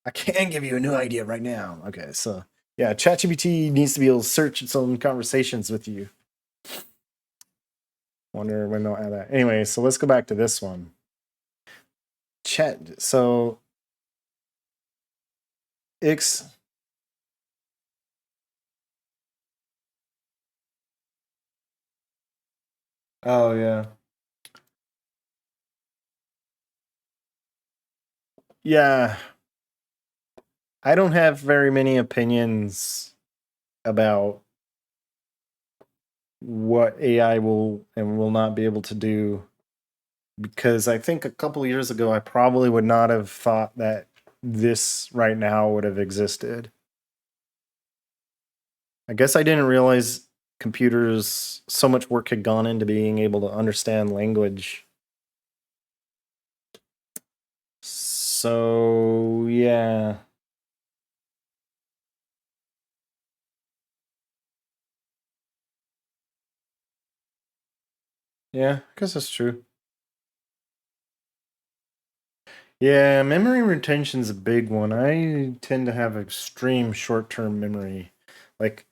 I can give you a new idea right now. Okay, so yeah, ChatGPT needs to be able to search its own conversations with you. Wonder when they'll add that. Anyway, so let's go back to this one. Chat. So X. Oh yeah. Yeah. I don't have very many opinions about what AI will and will not be able to do, because I think a couple years ago I probably would not have thought that this right now would have existed. I guess I didn't realize computers, so much work had gone into being able to understand language. So, yeah. Yeah, I guess that's true. Yeah, memory retention's a big one. I tend to have extreme short-term memory. Like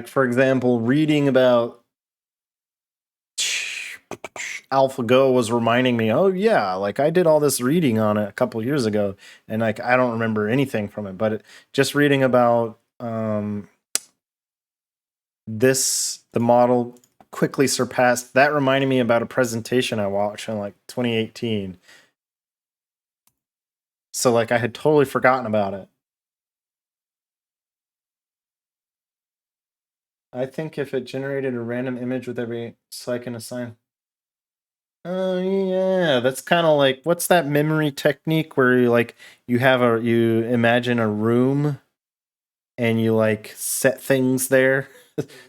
for example, reading about AlphaGo was reminding me, oh yeah, like I did all this reading on it a couple years ago, and like I don't remember anything from it. But just reading about the model quickly surpassed that. Reminded me about a presentation I watched in like 2018. So like I had totally forgotten about it. I think if it generated a random image with every, so I can assign. Oh yeah, that's kind of like, what's that memory technique where you imagine a room and you like set things there.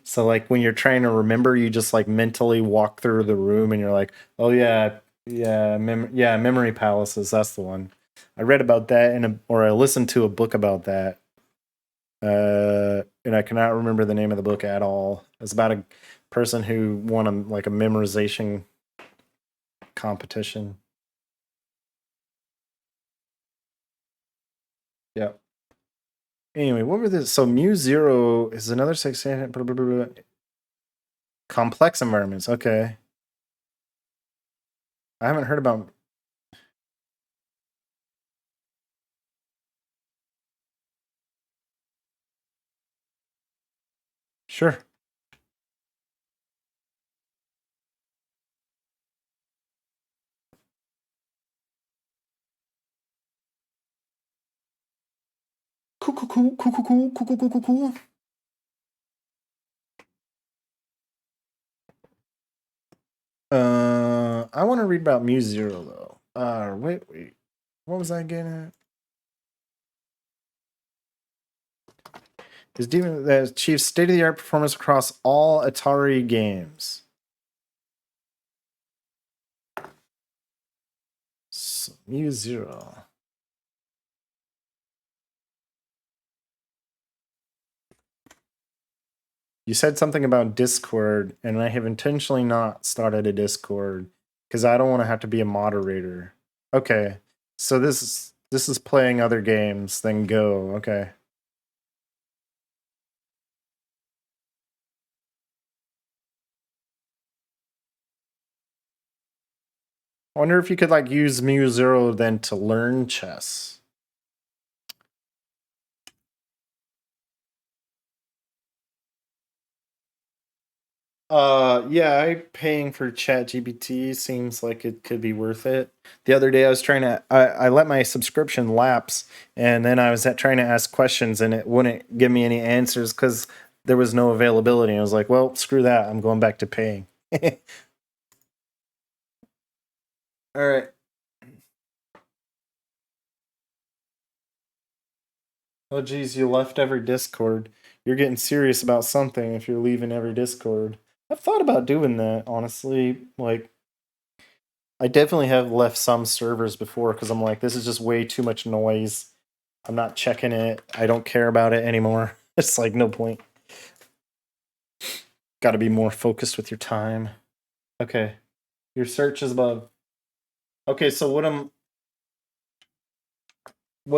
So like when you're trying to remember, you just like mentally walk through the room and you're like, oh yeah, yeah, memory palaces. That's the one. I read about that or I listened to a book about that. And I cannot remember the name of the book at all. It's about a person who won a memorization competition. Yeah. Anyway, what were this? So Mu0 is another 6 complex environments. Okay. I haven't heard about. Sure. Cool. I want to read about Mu Zero though. Wait. What was I getting at? His demon that achieves state-of-the-art performance across all Atari games. So, Mu Zero. You said something about Discord, and I have intentionally not started a Discord because I don't want to have to be a moderator. Okay, so this is playing other games. Then Go. Okay. I wonder if you could like use Mu Zero then to learn chess. Yeah, paying for ChatGPT seems like it could be worth it. The other day I was trying to I let my subscription lapse and then I was trying to ask questions and it wouldn't give me any answers because there was no availability. I was like, well, screw that. I'm going back to paying. All right. Oh geez, you left every Discord. You're getting serious about something if you're leaving every Discord. I've thought about doing that, honestly. Like I definitely have left some servers before because I'm like, this is just way too much noise. I'm not checking it. I don't care about it anymore. It's like no point. Got to be more focused with your time. Okay. Your search is above. Okay, so what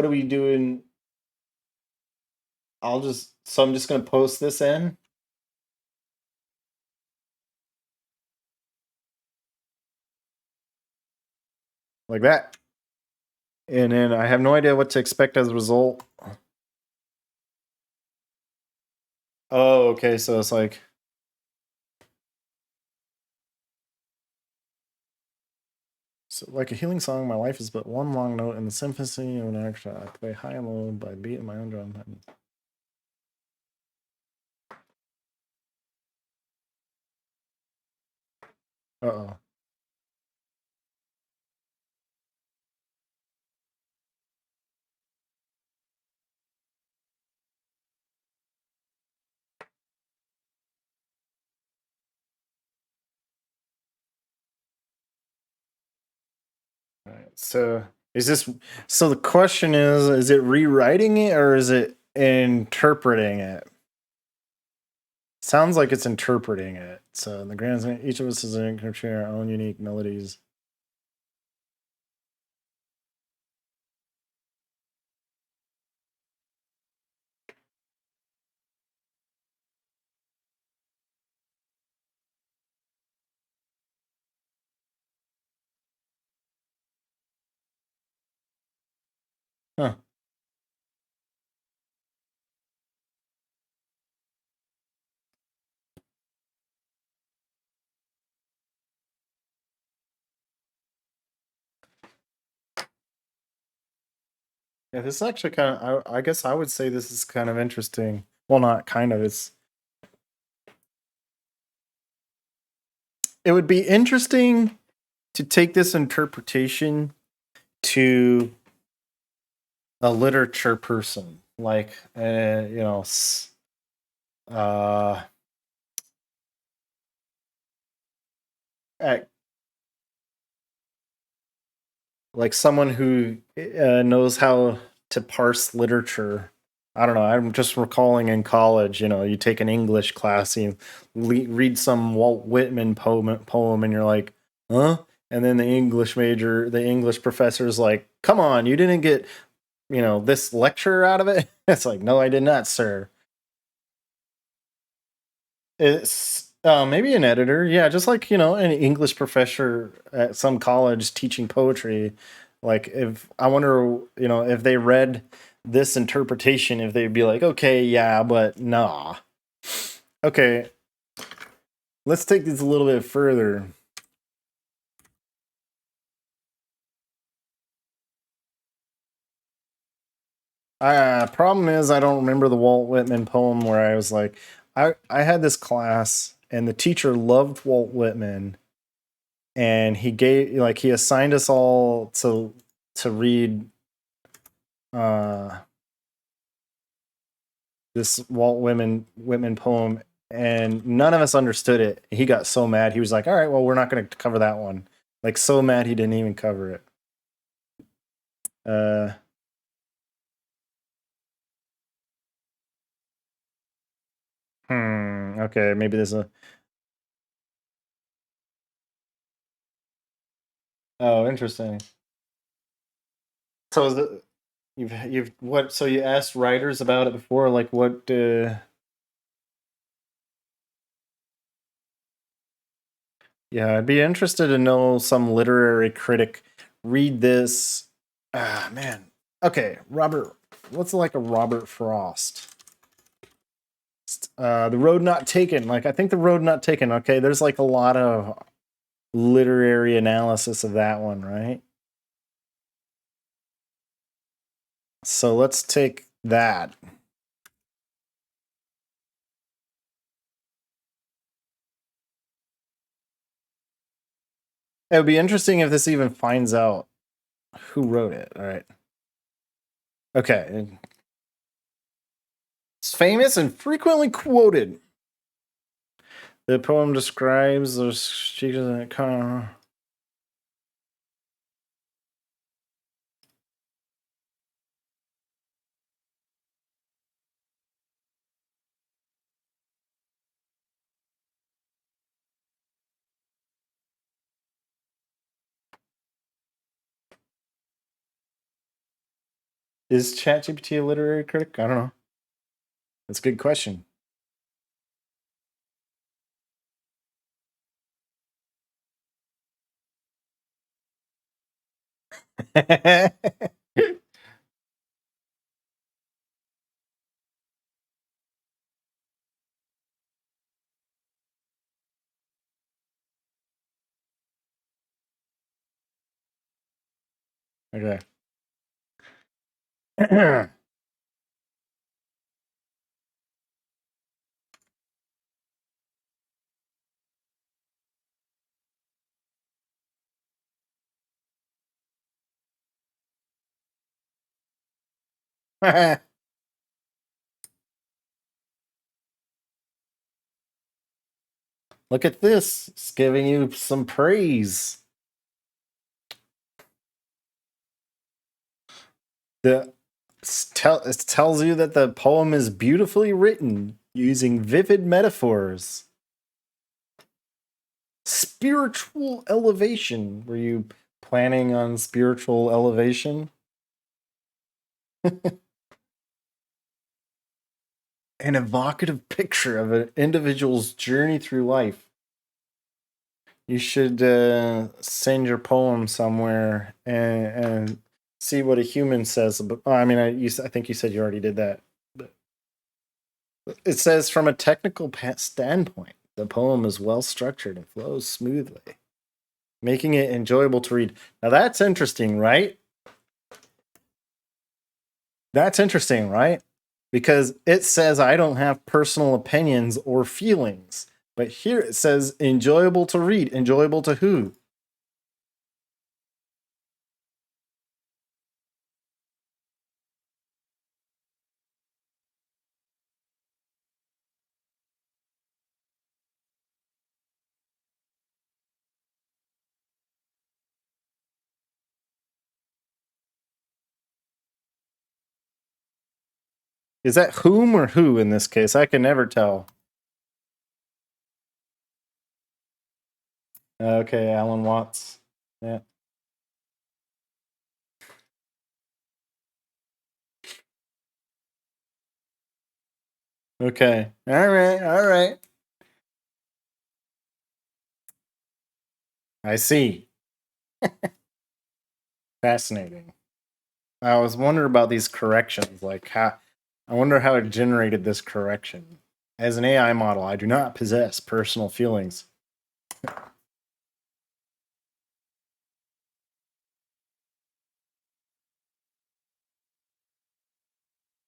are we doing? I'm just going to post this in like that. And then I have no idea what to expect as a result. Oh, okay, so it's like so like a healing song, my life is but one long note in the symphony of an orchestra. I play high and low by beating my own drum. Uh-oh. Right. So so the question is it rewriting it or is it interpreting it? Sounds like it's interpreting it. So in the grand scheme, each of us is contributing our own unique melodies. Huh. Yeah, this is actually kind of I guess I would say this is kind of interesting. Well, not kind of, it would be interesting to take this interpretation to a literature person like uh at, like someone who knows how to parse literature. I don't know. I'm just recalling in college, you take an English class, you read some Walt Whitman poem, and you're like, huh? And then the English professor is like, come on, you didn't get, this lecture out of it? It's like, no, I did not, sir. It's maybe an editor, yeah, just like an English professor at some college teaching poetry. Like, if I wonder, if they read this interpretation, if they'd be like, okay, yeah, but nah. Okay, let's take this a little bit further. Problem is, I don't remember the Walt Whitman poem where I was like, I had this class and the teacher loved Walt Whitman and he assigned us all to read this Walt Whitman poem, and none of us understood it. He got so mad. He was like, "All right, well, we're not going to cover that one." Like, so mad he didn't even cover it. Okay, maybe there's a. Oh, interesting. So is it you've what? So you asked writers about it before, like what? Yeah, I'd be interested to know some literary critic read this. Ah, man. Okay, Robert. What's like a Robert Frost? The Road Not Taken. Like, I think The Road Not Taken. Okay, there's like a lot of literary analysis of that one, right? So let's take that. It would be interesting if this even finds out who wrote it. All right. Okay. It's famous and frequently quoted. The poem describes those Is ChatGPT a literary critic? I don't know. That's a good question. Okay. Look at this. It's giving you some praise. The it tells you that the poem is beautifully written using vivid metaphors. Spiritual elevation. Were you planning on spiritual elevation? An evocative picture of an individual's journey through life. You should send your poem somewhere and see what a human says. I mean, I think you said you already did that. But it says, from a technical standpoint, the poem is well structured and flows smoothly, making it enjoyable to read. Now that's interesting, right? That's interesting, right? Because it says I don't have personal opinions or feelings. But here it says enjoyable to read. Enjoyable to who? Is that whom or who in this case? I can never tell. Okay, Alan Watts. Yeah. Okay. All right. All right. I see. Fascinating. I was wondering about these corrections. Like, how, I wonder how it generated this correction. As an AI model, I do not possess personal feelings.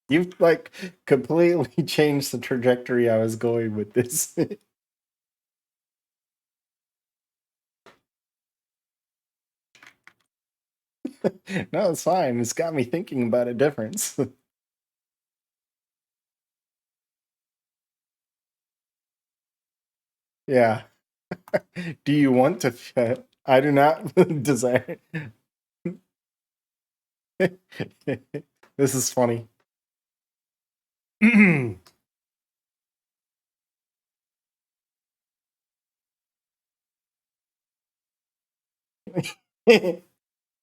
You've like completely changed the trajectory I was going with this. No, it's fine. It's got me thinking about a difference. Yeah. Do you want to fit? I do not desire. This is funny.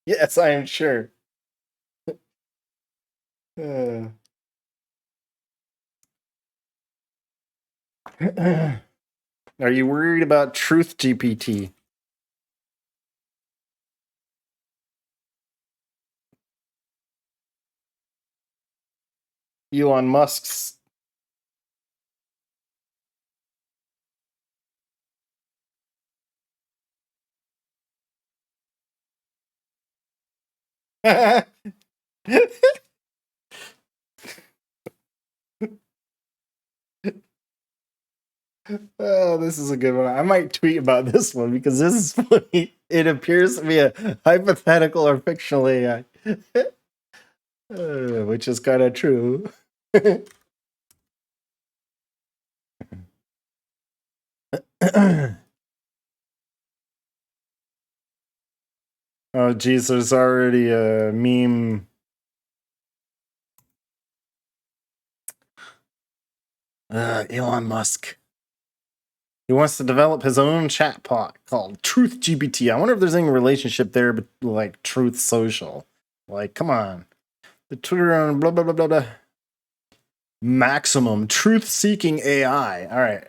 Yes, I am sure. Uh, are you worried about Truth GPT? Elon Musk's. Oh, this is a good one. I might tweet about this one because this is funny. It appears to be a hypothetical or fictional AI, which is kind of true. Oh, geez, there's already a meme. Elon Musk. He wants to develop his own chatbot called Truth GPT. I wonder if there's any relationship there, but like Truth Social. Like, come on. The Twitter on blah, blah, blah, blah, blah. Maximum truth seeking AI. All right.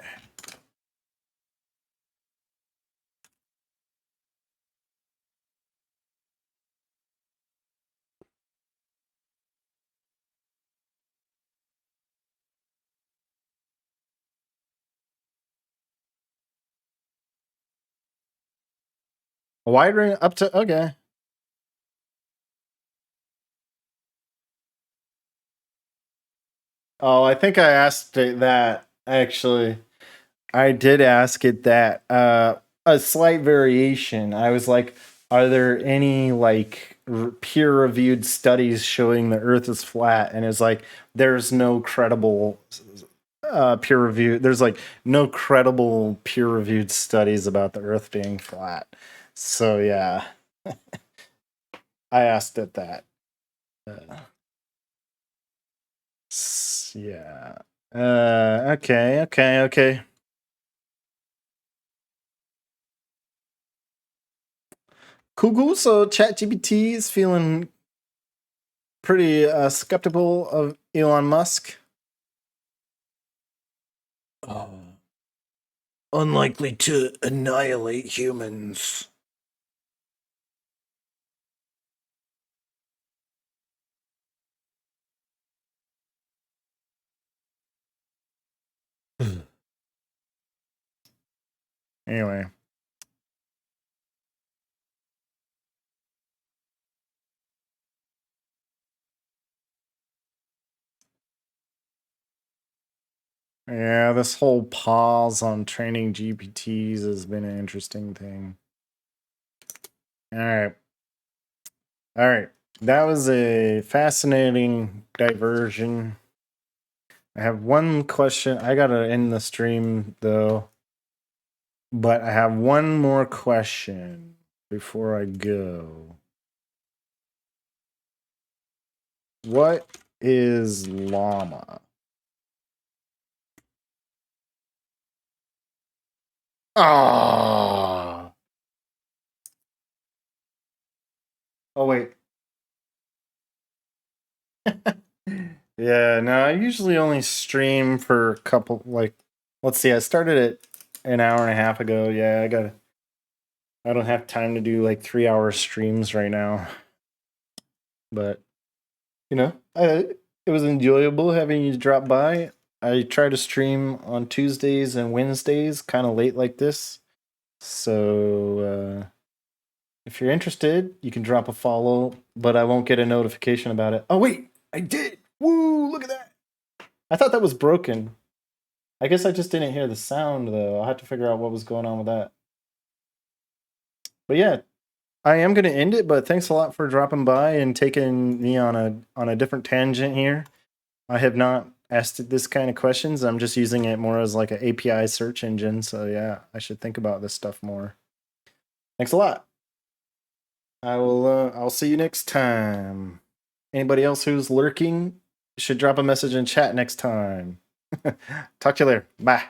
A wide range up to, okay. Oh, I think I asked it that actually. I did ask it that. A slight variation. I was like, are there any like peer reviewed studies showing the earth is flat? And it's like, there's no credible peer review. There's like no credible peer reviewed studies about the earth being flat. So yeah, I asked it that. Yeah. Okay, okay, okay. Cool, cool. So ChatGPT is feeling pretty skeptical of Elon Musk. Unlikely to annihilate humans. Anyway. Yeah, this whole pause on training GPTs has been an interesting thing. All right. All right. That was a fascinating diversion. I have one question. I got to end the stream though. But I have one more question before I go. What is llama? Ah. Oh wait. Yeah, no, I usually only stream for a couple like let's see, I started it an hour and a half ago. Yeah, I don't have time to do like 3 hour streams right now. But you know, it was enjoyable having you drop by. I try to stream on Tuesdays and Wednesdays, kind of late like this. So if you're interested, you can drop a follow, but I won't get a notification about it. Oh wait, I did. Woo, look at that. I thought that was broken. I guess I just didn't hear the sound though. I'll have to figure out what was going on with that. But yeah, I am going to end it, but thanks a lot for dropping by and taking me on a different tangent here. I have not asked it this kind of questions. I'm just using it more as like an API search engine. So yeah, I should think about this stuff more. Thanks a lot. I'll see you next time. Anybody else who's lurking should drop a message in chat next time. Talk to you later. Bye.